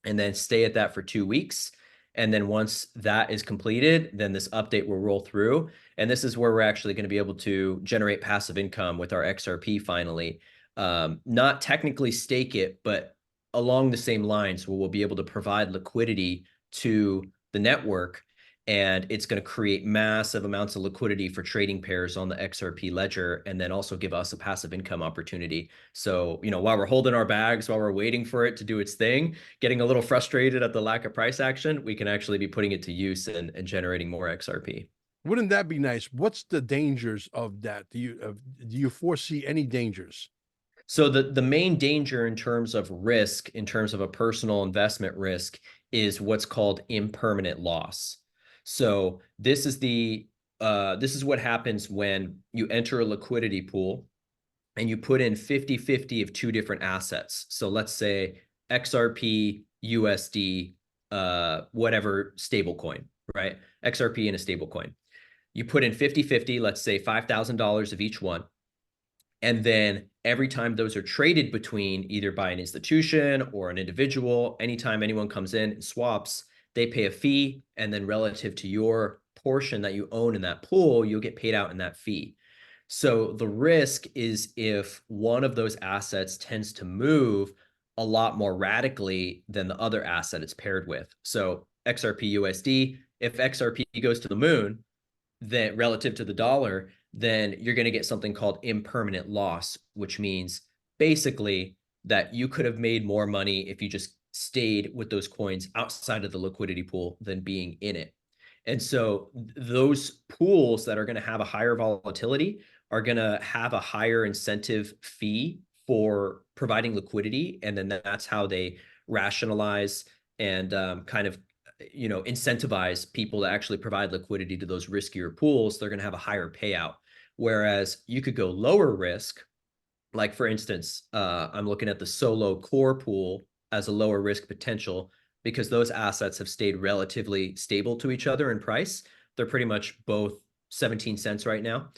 and then stay at that for 2 weeks. And then once that is completed, then this update will roll through. And this is where we're actually going to be able to generate passive income with our XRP finally. Not technically stake it, but along the same lines where we'll be able to provide liquidity to the network, and it's going to create massive amounts of liquidity for trading pairs on the XRP ledger, and then also give us a passive income opportunity. So, while we're holding our bags, while we're waiting for it to do its thing, getting a little frustrated at the lack of price action, we can actually be putting it to use and generating more XRP. Wouldn't that be nice? What's the dangers of that? Do you foresee any dangers? So the main danger in terms of risk, in terms of a personal investment risk, is what's called impermanent loss. So this is what happens when you enter a liquidity pool and you put in 50-50 of two different assets. So let's say XRP, USD, whatever stable coin, right? XRP and a stable coin. You put in 50-50, let's say $5,000 of each one. And then every time those are traded between either by an institution or an individual, anytime anyone comes in and swaps, they pay a fee. And then relative to your portion that you own in that pool, you'll get paid out in that fee. So the risk is if one of those assets tends to move a lot more radically than the other asset it's paired with. So XRP USD, if XRP goes to the moon, then relative to the dollar, then you're going to get something called impermanent loss, which means basically that you could have made more money if you just stayed with those coins outside of the liquidity pool than being in it. And so those pools that are going to have a higher volatility are going to have a higher incentive fee for providing liquidity. And then that's how they rationalize and kind of incentivize people to actually provide liquidity to those riskier pools. They're going to have a higher payout. Whereas you could go lower risk, like for instance, I'm looking at the solo core pool as a lower risk potential because those assets have stayed relatively stable to each other in price. They're pretty much both 17 cents right now.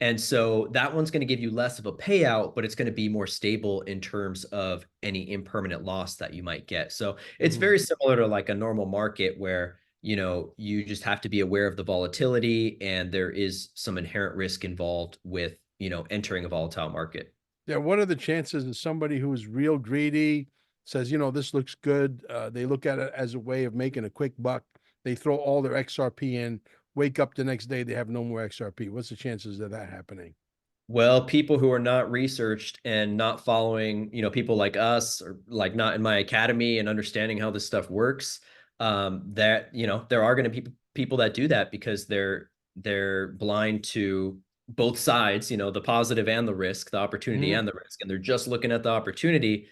And so that one's going to give you less of a payout, but it's going to be more stable in terms of any impermanent loss that you might get. So it's Mhm. very similar to like a normal market where, you just have to be aware of the volatility and there is some inherent risk involved with, entering a volatile market. Yeah, what are the chances that somebody who is real greedy says, this looks good? They look at it as a way of making a quick buck. They throw all their XRP in, wake up the next day, they have no more XRP. What's the chances of that happening? Well, people who are not researched and not following, people like us or like not in my academy and understanding how this stuff works, that, there are going to be people that do that because they're blind to both sides, the positive and the risk, the opportunity Mhm. and the risk, and they're just looking at the opportunity.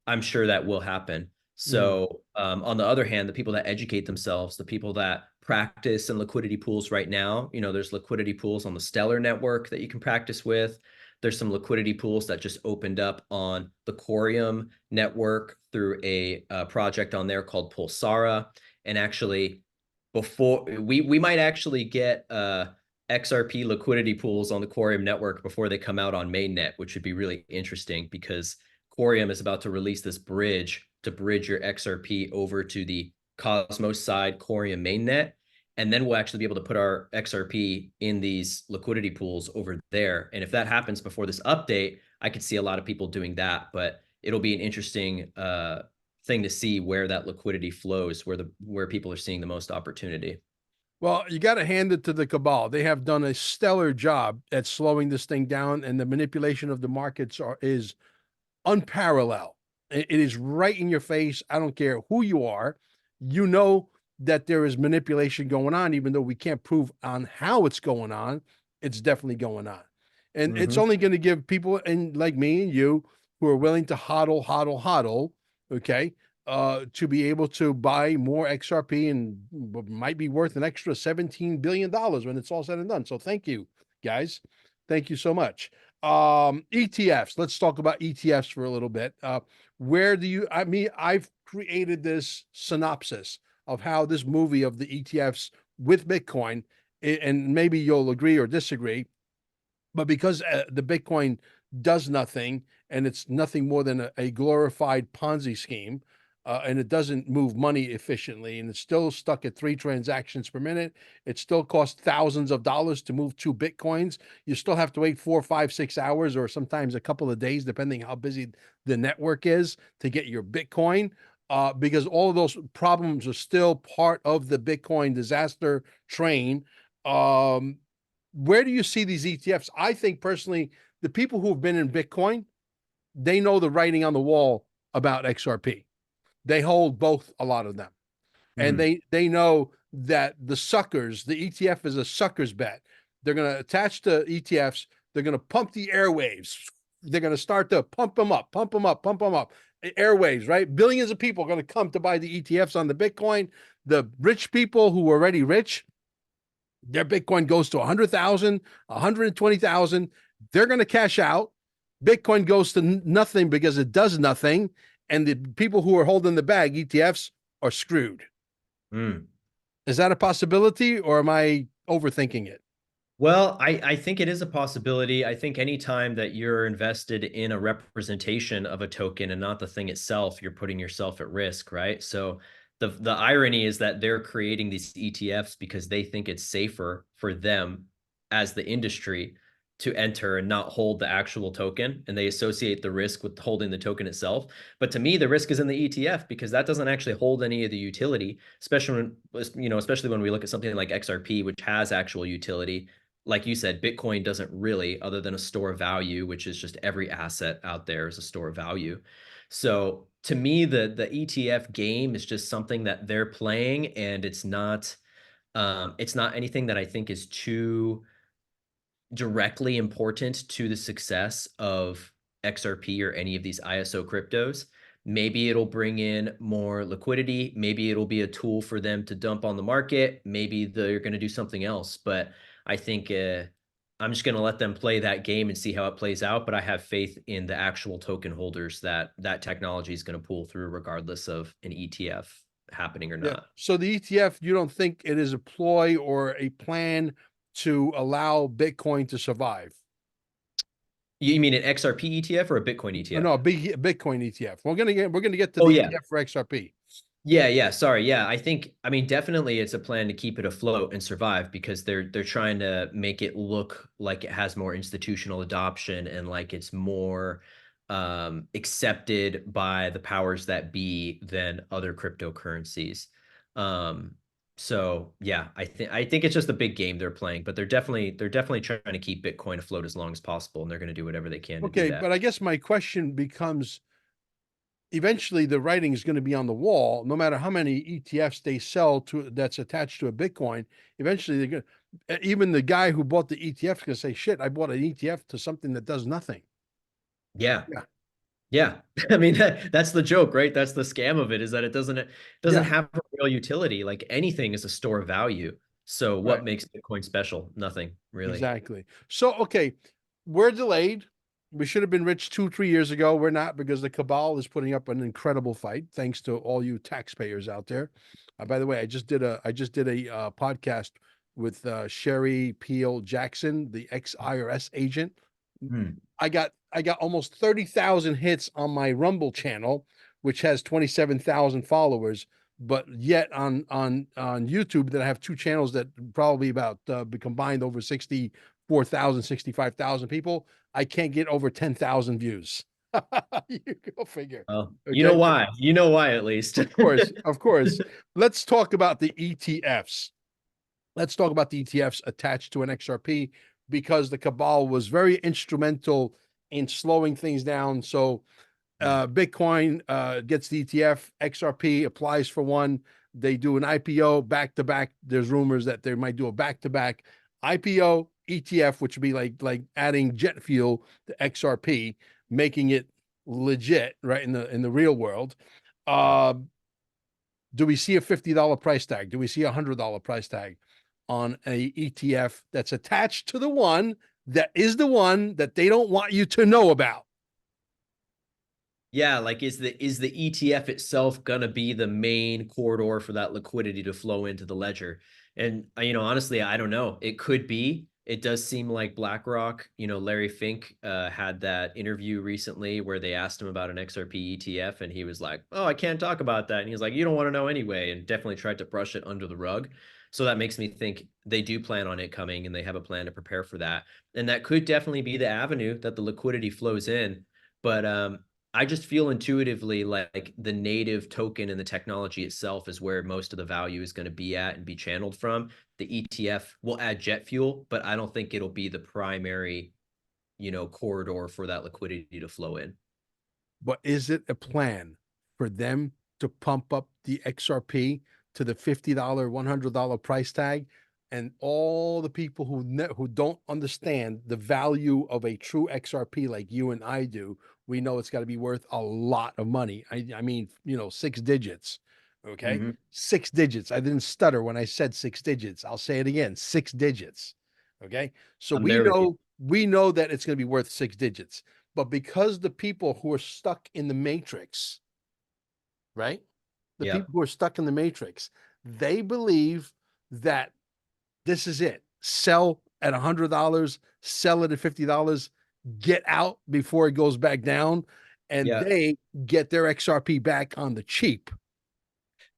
I'm sure that will happen. Mhm. So, on the other hand, the people that educate themselves, the people that practice in liquidity pools right now, there's liquidity pools on the Stellar network that you can practice with. There's some liquidity pools that just opened up on the Corium network through a project on there called Pulsara. And actually, before we might actually get XRP liquidity pools on the Quorum network before they come out on mainnet, which would be really interesting because Quorum is about to release this bridge to bridge your XRP over to the Cosmos side Quorum mainnet. And then we'll actually be able to put our XRP in these liquidity pools over there. And if that happens before this update, I could see a lot of people doing that, but it'll be an interesting thing to see where that liquidity flows, where people are seeing the most opportunity. Well, you got to hand it to the cabal. They have done a stellar job at slowing this thing down, and the manipulation of the markets is unparalleled. It is right in your face. I don't care who you are. You know that there is manipulation going on, even though we can't prove on how it's going on. It's definitely going on. And it's only going to give people like me and you who are willing to hodl, okay, to be able to buy more XRP and might be worth an extra $17 billion when it's all said and done. So thank you, guys. Thank you so much. ETFs. Let's talk about ETFs for a little bit. I've created this synopsis of how this movie of the ETFs with Bitcoin, and maybe you'll agree or disagree, but because the Bitcoin does nothing and it's nothing more than a glorified Ponzi scheme, and it doesn't move money efficiently, and it's still stuck at 3 transactions per minute. It still costs thousands of dollars to move 2 Bitcoins. You still have to wait 4, 5, 6 hours, or sometimes a couple of days, depending how busy the network is, to get your Bitcoin. Because all of those problems are still part of the Bitcoin disaster train. Where do you see these ETFs? I think personally, the people who have been in Bitcoin, they know the writing on the wall about XRP. They hold both, a lot of them. And they know that the suckers, the ETF is a sucker's bet. They're going to attach to ETFs. They're going to pump the airwaves. They're going to start to pump them up. Airwaves, right? Billions of people are going to come to buy the ETFs on the Bitcoin. The rich people who are already rich, their Bitcoin goes to 100,000, 120,000. They're going to cash out. Bitcoin goes to nothing because it does nothing. And the people who are holding the bag, ETFs, are screwed. Is that a possibility, or am I overthinking it? Well, I think it is a possibility. I think anytime that you're invested in a representation of a token and not the thing itself, you're putting yourself at risk, right? So the irony is that they're creating these ETFs because they think it's safer for them as the industry to enter and not hold the actual token, and they associate the risk with holding the token itself. But to me, the risk is in the ETF because that doesn't actually hold any of the utility, especially when we look at something like XRP, which has actual utility. Like you said, Bitcoin doesn't really, other than a store of value, which is just every asset out there is a store of value. So to me, the ETF game is just something that they're playing, and it's not anything that I think is too directly important to the success of XRP or any of these ISO cryptos. Maybe it'll bring in more liquidity. Maybe it'll be a tool for them to dump on the market. Maybe they're going to do something else. But I think I'm just going to let them play that game and see how it plays out. But I have faith in the actual token holders that technology is going to pull through regardless of an ETF happening or not. So the ETF, you don't think it is a ploy or a plan to allow Bitcoin to survive? You mean an XRP ETF or a Bitcoin ETF? No, a big Bitcoin ETF. We're gonna get to the ETF for XRP. Yeah. Sorry. Yeah. I mean, definitely it's a plan to keep it afloat and survive because they're trying to make it look like it has more institutional adoption and like it's more accepted by the powers that be than other cryptocurrencies. So yeah, I think it's just a big game they're playing, but they're definitely trying to keep Bitcoin afloat as long as possible, and they're going to do whatever they can to do that. But I guess my question becomes, eventually the writing is going to be on the wall, no matter how many ETFs they sell to that's attached to a Bitcoin. Eventually they're going to, even the guy who bought the ETF is going to say, shit, I bought an ETF to something that does nothing. Yeah. I mean, that's the joke, right? That's the scam of it, is that it doesn't have a real utility. Like anything is a store of value. So what makes Bitcoin special? Nothing, really. Exactly. So, okay, we're delayed. We should have been rich 2-3 years ago. We're not, because the cabal is putting up an incredible fight, thanks to all you taxpayers out there. By the way, I just did a podcast with Sherry Peel Jackson, the ex-IRS agent. Hmm. I got almost 30,000 hits on my Rumble channel, which has 27,000 followers. But yet on YouTube, that I have two channels that probably about be combined over 64,000, 65,000 people. I can't get over 10,000 views. You go figure. Well, you know Okay. why. You know why, at least. Of course, of course. Let's talk about the ETFs. Let's talk about the ETFs attached to an XRP, because the cabal was very instrumental in slowing things down. So Bitcoin gets the ETF, XRP applies for one. They do an IPO back to back. There's rumors that they might do a back to back IPO ETF, which would be like adding jet fuel to XRP, making it legit, right, in the real world. Uh, do we see a $50 price tag? Do we see a $100 price tag on a ETF that's attached to the one that is the one that they don't want you to know about? Yeah, like is the ETF itself gonna be the main corridor for that liquidity to flow into the ledger? And honestly, I don't know. It could be. It does seem like BlackRock, Larry Fink had that interview recently where they asked him about an XRP ETF, and he was like, "Oh, I can't talk about that." And he's like, "You don't want to know anyway," and definitely tried to brush it under the rug. So that makes me think they do plan on it coming, and they have a plan to prepare for that. And that could definitely be the avenue that the liquidity flows in. But I just feel intuitively like the native token and the technology itself is where most of the value is going to be at and be channeled from. The ETF will add jet fuel, but I don't think it'll be the primary, corridor for that liquidity to flow in. But is it a plan for them to pump up the XRP to the $50, $100 price tag? And all the people who don't understand the value of a true XRP like you and I do, we know it's got to be worth a lot of money. I mean, 6 digits. Okay. Mm-hmm. 6 digits. I didn't stutter when I said 6 digits. I'll say it again, 6 digits. Okay. So I'm there with you. we know that it's going to be worth 6 digits. But because the people who are stuck in the matrix, right? The Yeah. people who are stuck in the matrix, they believe that this is it. Sell at $100, sell it at $50, get out before it goes back down, and Yeah. they get their XRP back on the cheap.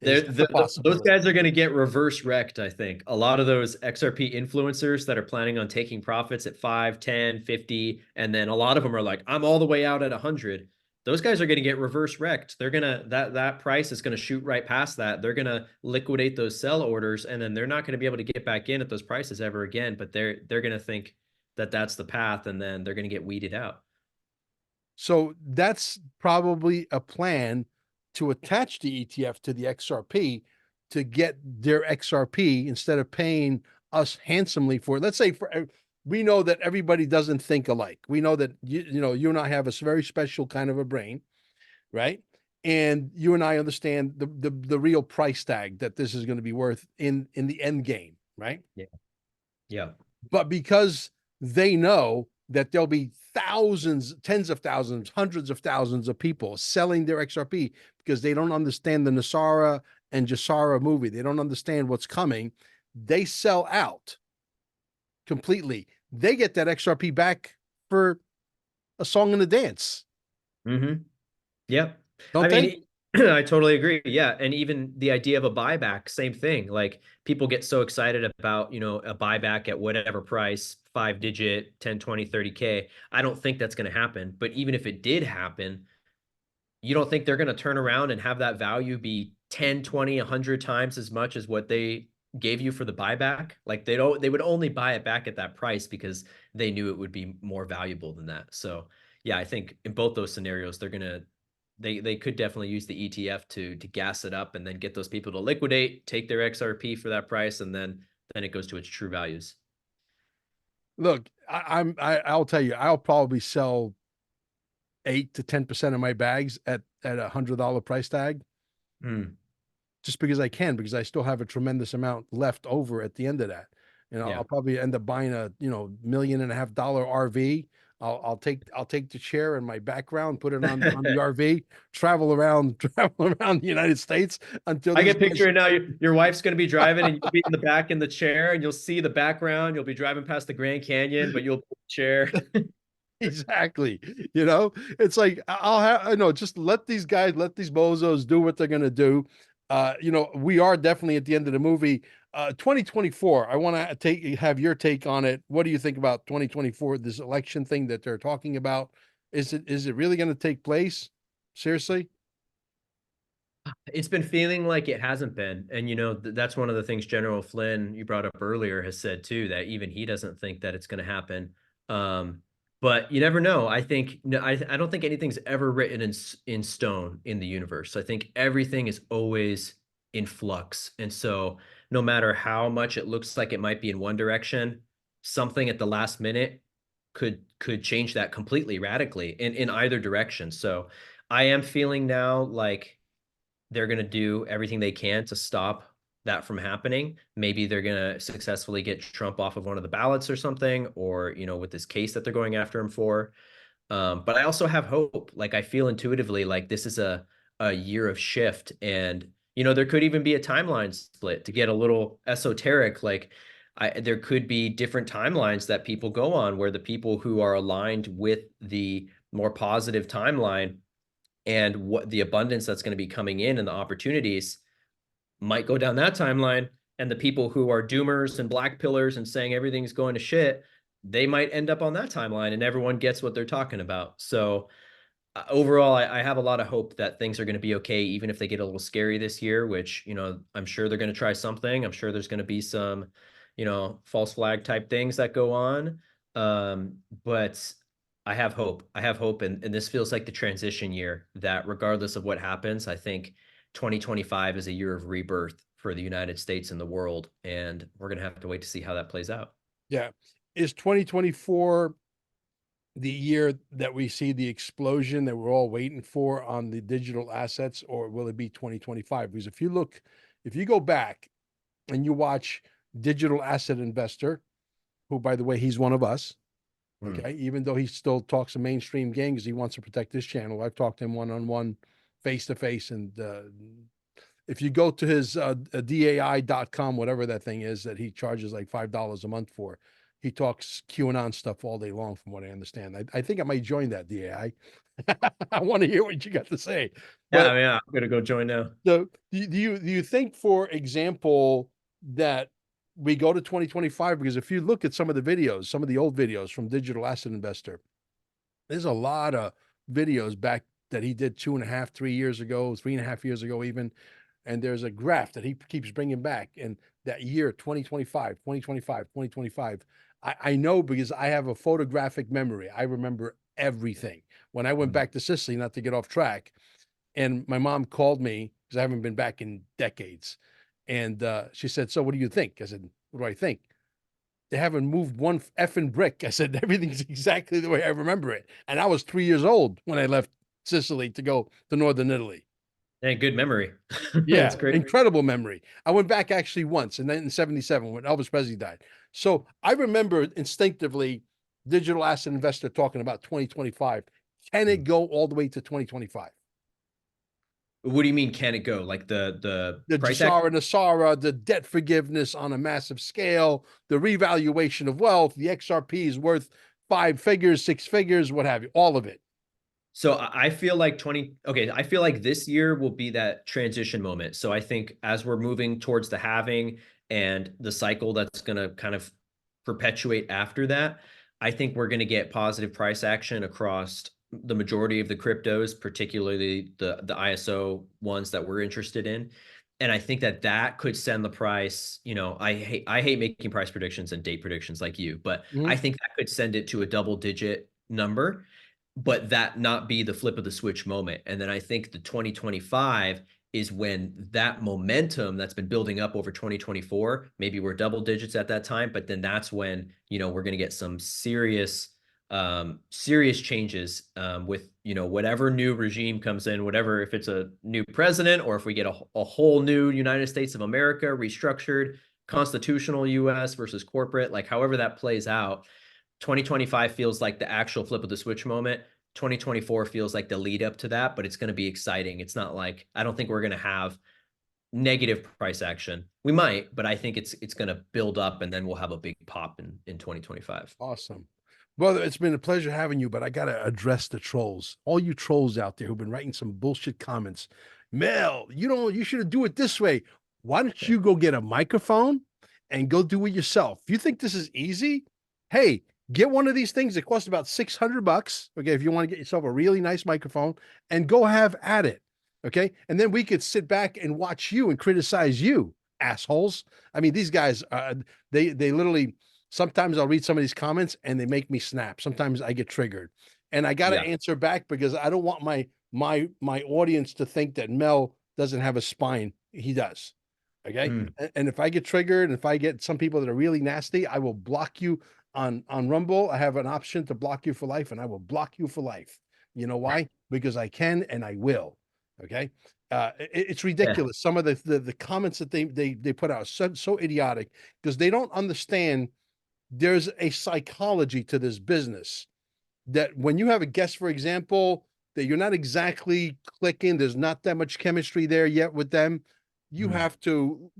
Is that a Those possibility? guys are going to get reverse wrecked, I think. A lot of those XRP influencers that are planning on taking profits at 5, 10, 50, and then a lot of them are like, I'm all the way out at 100. Those guys are going to get reverse wrecked. They're going to, that price is going to shoot right past that. They're going to liquidate those sell orders, and then they're not going to be able to get back in at those prices ever again. But they're going to think that that's the path, and then they're going to get weeded out. So that's probably a plan to attach the ETF to the XRP to get their XRP instead of paying us handsomely for it. Let's say we know that everybody doesn't think alike. We know that you and I have a very special kind of a brain, right? And you and I understand the real price tag that this is going to be worth in the end game, right? Yeah. Yeah. But because they know that there'll be thousands, tens of thousands, hundreds of thousands of people selling their XRP because they don't understand the Nasara and Jasara movie. They don't understand what's coming. They sell out completely. They get that XRP back for a song and a dance, Mm-hmm. Yeah. I don't they? mean, I totally agree. Yeah. And even the idea of a buyback, same thing. Like people get so excited about, a buyback at whatever price, 5 digit, 10, 20, 30K. I don't think that's going to happen. But even if it did happen, you don't think they're going to turn around and have that value be 10, 20, 100 times as much as what they gave you for the buyback? Like they would only buy it back at that price because they knew it would be more valuable than that. So yeah, I think in both those scenarios, they could definitely use the ETF to gas it up and then get those people to liquidate, take their XRP for that price, and then it goes to its true values. Look, I'll tell you, I'll probably sell 8 to 10% of my bags at $100 price tag, Mm, just because I can, because I still have a tremendous amount left over at the end of that. yeah. I'll probably end up buying a $1.5 million RV I'll take the chair and my background, put it on the RV, travel around travel around the United States until I these get guys. picturing now. Your wife's going to be driving, and you'll be in the back in the chair, and you'll see the background. You'll be driving past the Grand Canyon, but you'll be in the chair. Exactly. You know, it's like I'll have, I know, just let these guys, let these bozos do what they're going to do. You know, we are definitely at the end of the movie. 2024, I want to have your take on it. What do you think about 2024, this election thing that they're talking about? Is it really going to take place? Seriously? It's been feeling like it hasn't been. And, that's one of the things General Flynn, you brought up earlier, has said too, that even he doesn't think that it's going to happen. But you never know. I think, no, I don't think anything's ever written in stone in the universe. I think everything is always in flux. And so no matter how much it looks like it might be in one direction, something at the last minute could change that completely radically in either direction. So I am feeling now like they're going to do everything they can to stop that from happening. Maybe they're going to successfully get Trump off of one of the ballots or something, or, with this case that they're going after him for. But I also have hope. Like I feel intuitively like this is a year of shift. And, there could even be a timeline split to get a little esoteric. Like there could be different timelines that people go on where the people who are aligned with the more positive timeline and what the abundance that's going to be coming in and the opportunities might go down that timeline. And the people who are doomers and black pillars and saying everything's going to shit, they might end up on that timeline and everyone gets what they're talking about. So overall, I have a lot of hope that things are going to be okay, even if they get a little scary this year, which, I'm sure they're going to try something. I'm sure there's going to be some, false flag type things that go on. But I have hope. I have hope. And this feels like the transition year that regardless of what happens, I think 2025 is a year of rebirth for the United States and the world. And we're going to have to wait to see how that plays out. Yeah. Is 2024 the year that we see the explosion that we're all waiting for on the digital assets, or will it be 2025? Because if you go back and you watch Digital Asset Investor, who, by the way, he's one of us, okay, even though he still talks a mainstream game because he wants to protect his channel. I've talked to him one-on-one, face-to-face, and if you go to his DAI.com, whatever that thing is that he charges like $5 a month for, he talks QAnon stuff all day long, from what I understand. I think I might join that DAI. I want to hear what you got to say. But Yeah, I'm going to go join now. so do you think, for example, that we go to 2025? Because if you look at some of the videos, some of the old videos from Digital Asset Investor, there's a lot of videos back that he did 2.5, 3 years ago, 3.5 years ago, even. And there's a graph that he keeps bringing back. And that year, 2025, 2025, 2025, I know because I have a photographic memory. I remember everything. When I went back to Sicily, not to get off track, and my mom called me because I haven't been back in decades. And she said, "So what do you think?" I said, "What do I think? They haven't moved one effing brick." I said, "Everything's exactly the way I remember it." And I was 3 years old when I left Sicily to go to Northern Italy. And good memory. It's Yeah, great. incredible memory. I went back actually once in 1977 when Elvis Presley died. So I remember instinctively Digital Asset Investor talking about 2025. Can it go all the way to 2025? What do you mean, can it go? Like the The price act? Jasara Nasara, the debt forgiveness on a massive scale, the revaluation of wealth, the XRP is worth 5 figures, 6 figures, what have you, all of it. So I feel like I feel like this year will be that transition moment. So I think as we're moving towards the halving and the cycle that's going to kind of perpetuate after that, I think we're going to get positive price action across the majority of the cryptos, particularly the ISO ones that we're interested in. And I think that could send the price, I hate making price predictions and date predictions like you, but I Mhm. think that could send it to a double digit number, but that not be the flip of the switch moment. And then I think the 2025 is when that momentum that's been building up over 2024, maybe we're double digits at that time, but then that's when, we're going to get some serious changes with, whatever new regime comes in, whatever, if it's a new president or if we get a whole new United States of America restructured, constitutional US versus corporate, like however that plays out. 2025 feels like the actual flip of the switch moment. 2024 feels like the lead up to that, but it's going to be exciting. It's not like, I don't think we're going to have negative price action. We might, but I think it's going to build up and then we'll have a big pop in 2025. Awesome. Brother, it's been a pleasure having you, but I got to address the trolls. All you trolls out there who've been writing some bullshit comments. Mel, you should do it this way. Why don't you go get a microphone and go do it yourself? If you think this is easy, hey, get one of these things that costs about $600. Okay. If you want to get yourself a really nice microphone and go have at it. Okay. And then we could sit back and watch you and criticize you, assholes. I mean, these guys, they literally, sometimes I'll read some of these comments and they make me snap. Sometimes I get triggered and I got to answer back because I don't want my audience to think that Mel doesn't have a spine. He does. Okay. And if I get triggered, and if I get some people that are really nasty, I will block you on Rumble. I have an option to block you for life, and I will block you for life. You know why? Because I can and I will. Okay. It's ridiculous. Some of the comments that they put out are so idiotic because they don't understand there's a psychology to this business that when you have a guest, for example, that you're not exactly clicking, there's not that much chemistry there yet with them. You have to,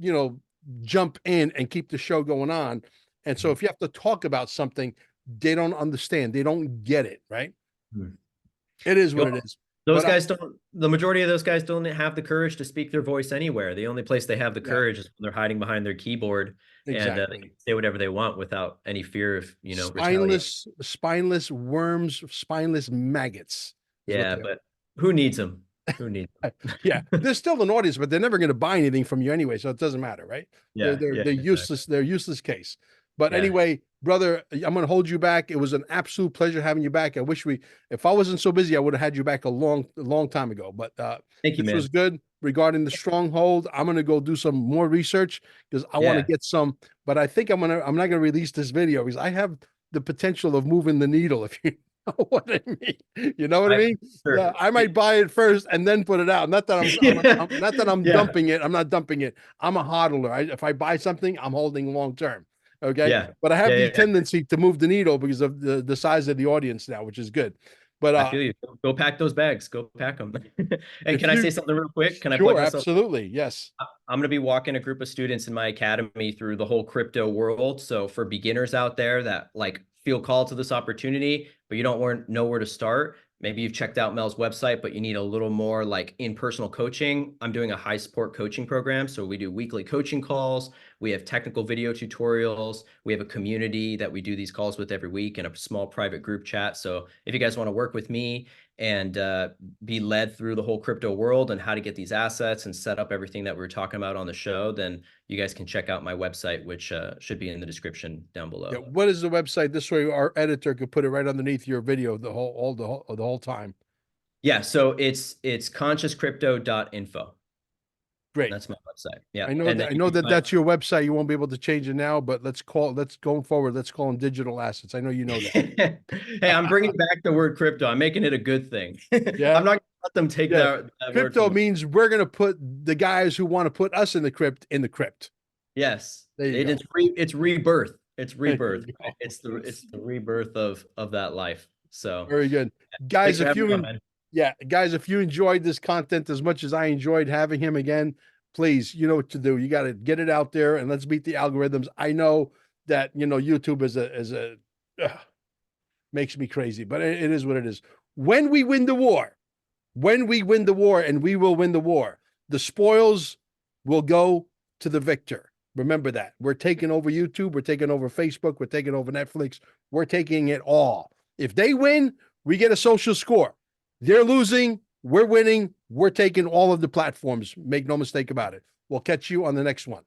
jump in and keep the show going on. And so if you have to talk about something, they don't understand. They don't get it, right? It is what it is. Those guys the majority of those guys don't have the courage to speak their voice anywhere. The only place they have the courage is when they're hiding behind their keyboard and they can say whatever they want without any fear of, spineless worms, spineless maggots. Yeah, but who needs them? Who needs them? Yeah, they're still an audience, but they're never going to buy anything from you anyway, so it doesn't matter, right? Yeah, they're useless. They're useless case. But anyway, brother, I'm going to hold you back. It was an absolute pleasure having you back. I wish if I wasn't so busy, I would have had you back a long time ago. But thank you, this man. was good regarding the Stronghold. I'm going to go do some more research because I want to get some. But I think I'm not going to release this video because I have the potential of moving the needle. If you know what I mean, you know what I mean? Sure. Yeah, I might buy it first and then put it out. Not that I'm dumping it. I'm not dumping it. I'm a hodler. If I buy something, I'm holding long term. Okay. Yeah. But I have the tendency to move the needle because of the size of the audience now, which is good. But I feel you. Go pack those bags. Go pack them. And can I say something real quick? Can I plug myself? Absolutely. Yes. I'm going to be walking a group of students in my academy through the whole crypto world. So for beginners out there that feel called to this opportunity, but you don't know where to start, maybe you've checked out Mel's website, but you need a little more in-personal coaching. I'm doing a high support coaching program. So we do weekly coaching calls. We have technical video tutorials. We have a community that we do these calls with every week and a small private group chat. So if you guys want to work with me and be led through the whole crypto world and how to get these assets and set up everything that we were talking about on the show, then you guys can check out my website, which should be in the description down below. Yeah, what is the website? This way our editor could put it right underneath your video the whole time. Yeah, so it's consciouscrypto.info. Great. That's my website. Yeah. I know that's your website. You won't be able to change it now, but let's going forward. Let's call them digital assets. I know you know that. Hey, I'm bringing back the word crypto. I'm making it a good thing. Yeah. I'm not going to let them take that crypto means we're going to put the guys who want to put us in the crypt in the crypt. Yes. It's rebirth. It's rebirth. It's the rebirth of that life. So very good. Guys, if you enjoyed this content as much as I enjoyed having him again, please, you know what to do. You got to get it out there and let's beat the algorithms. I know that, YouTube makes me crazy, but it is what it is. When we win the war, and we will win the war, the spoils will go to the victor. Remember that. We're taking over YouTube. We're taking over Facebook. We're taking over Netflix. We're taking it all. If they win, we get a social score. They're losing, we're winning, we're taking all of the platforms. Make no mistake about it. We'll catch you on the next one.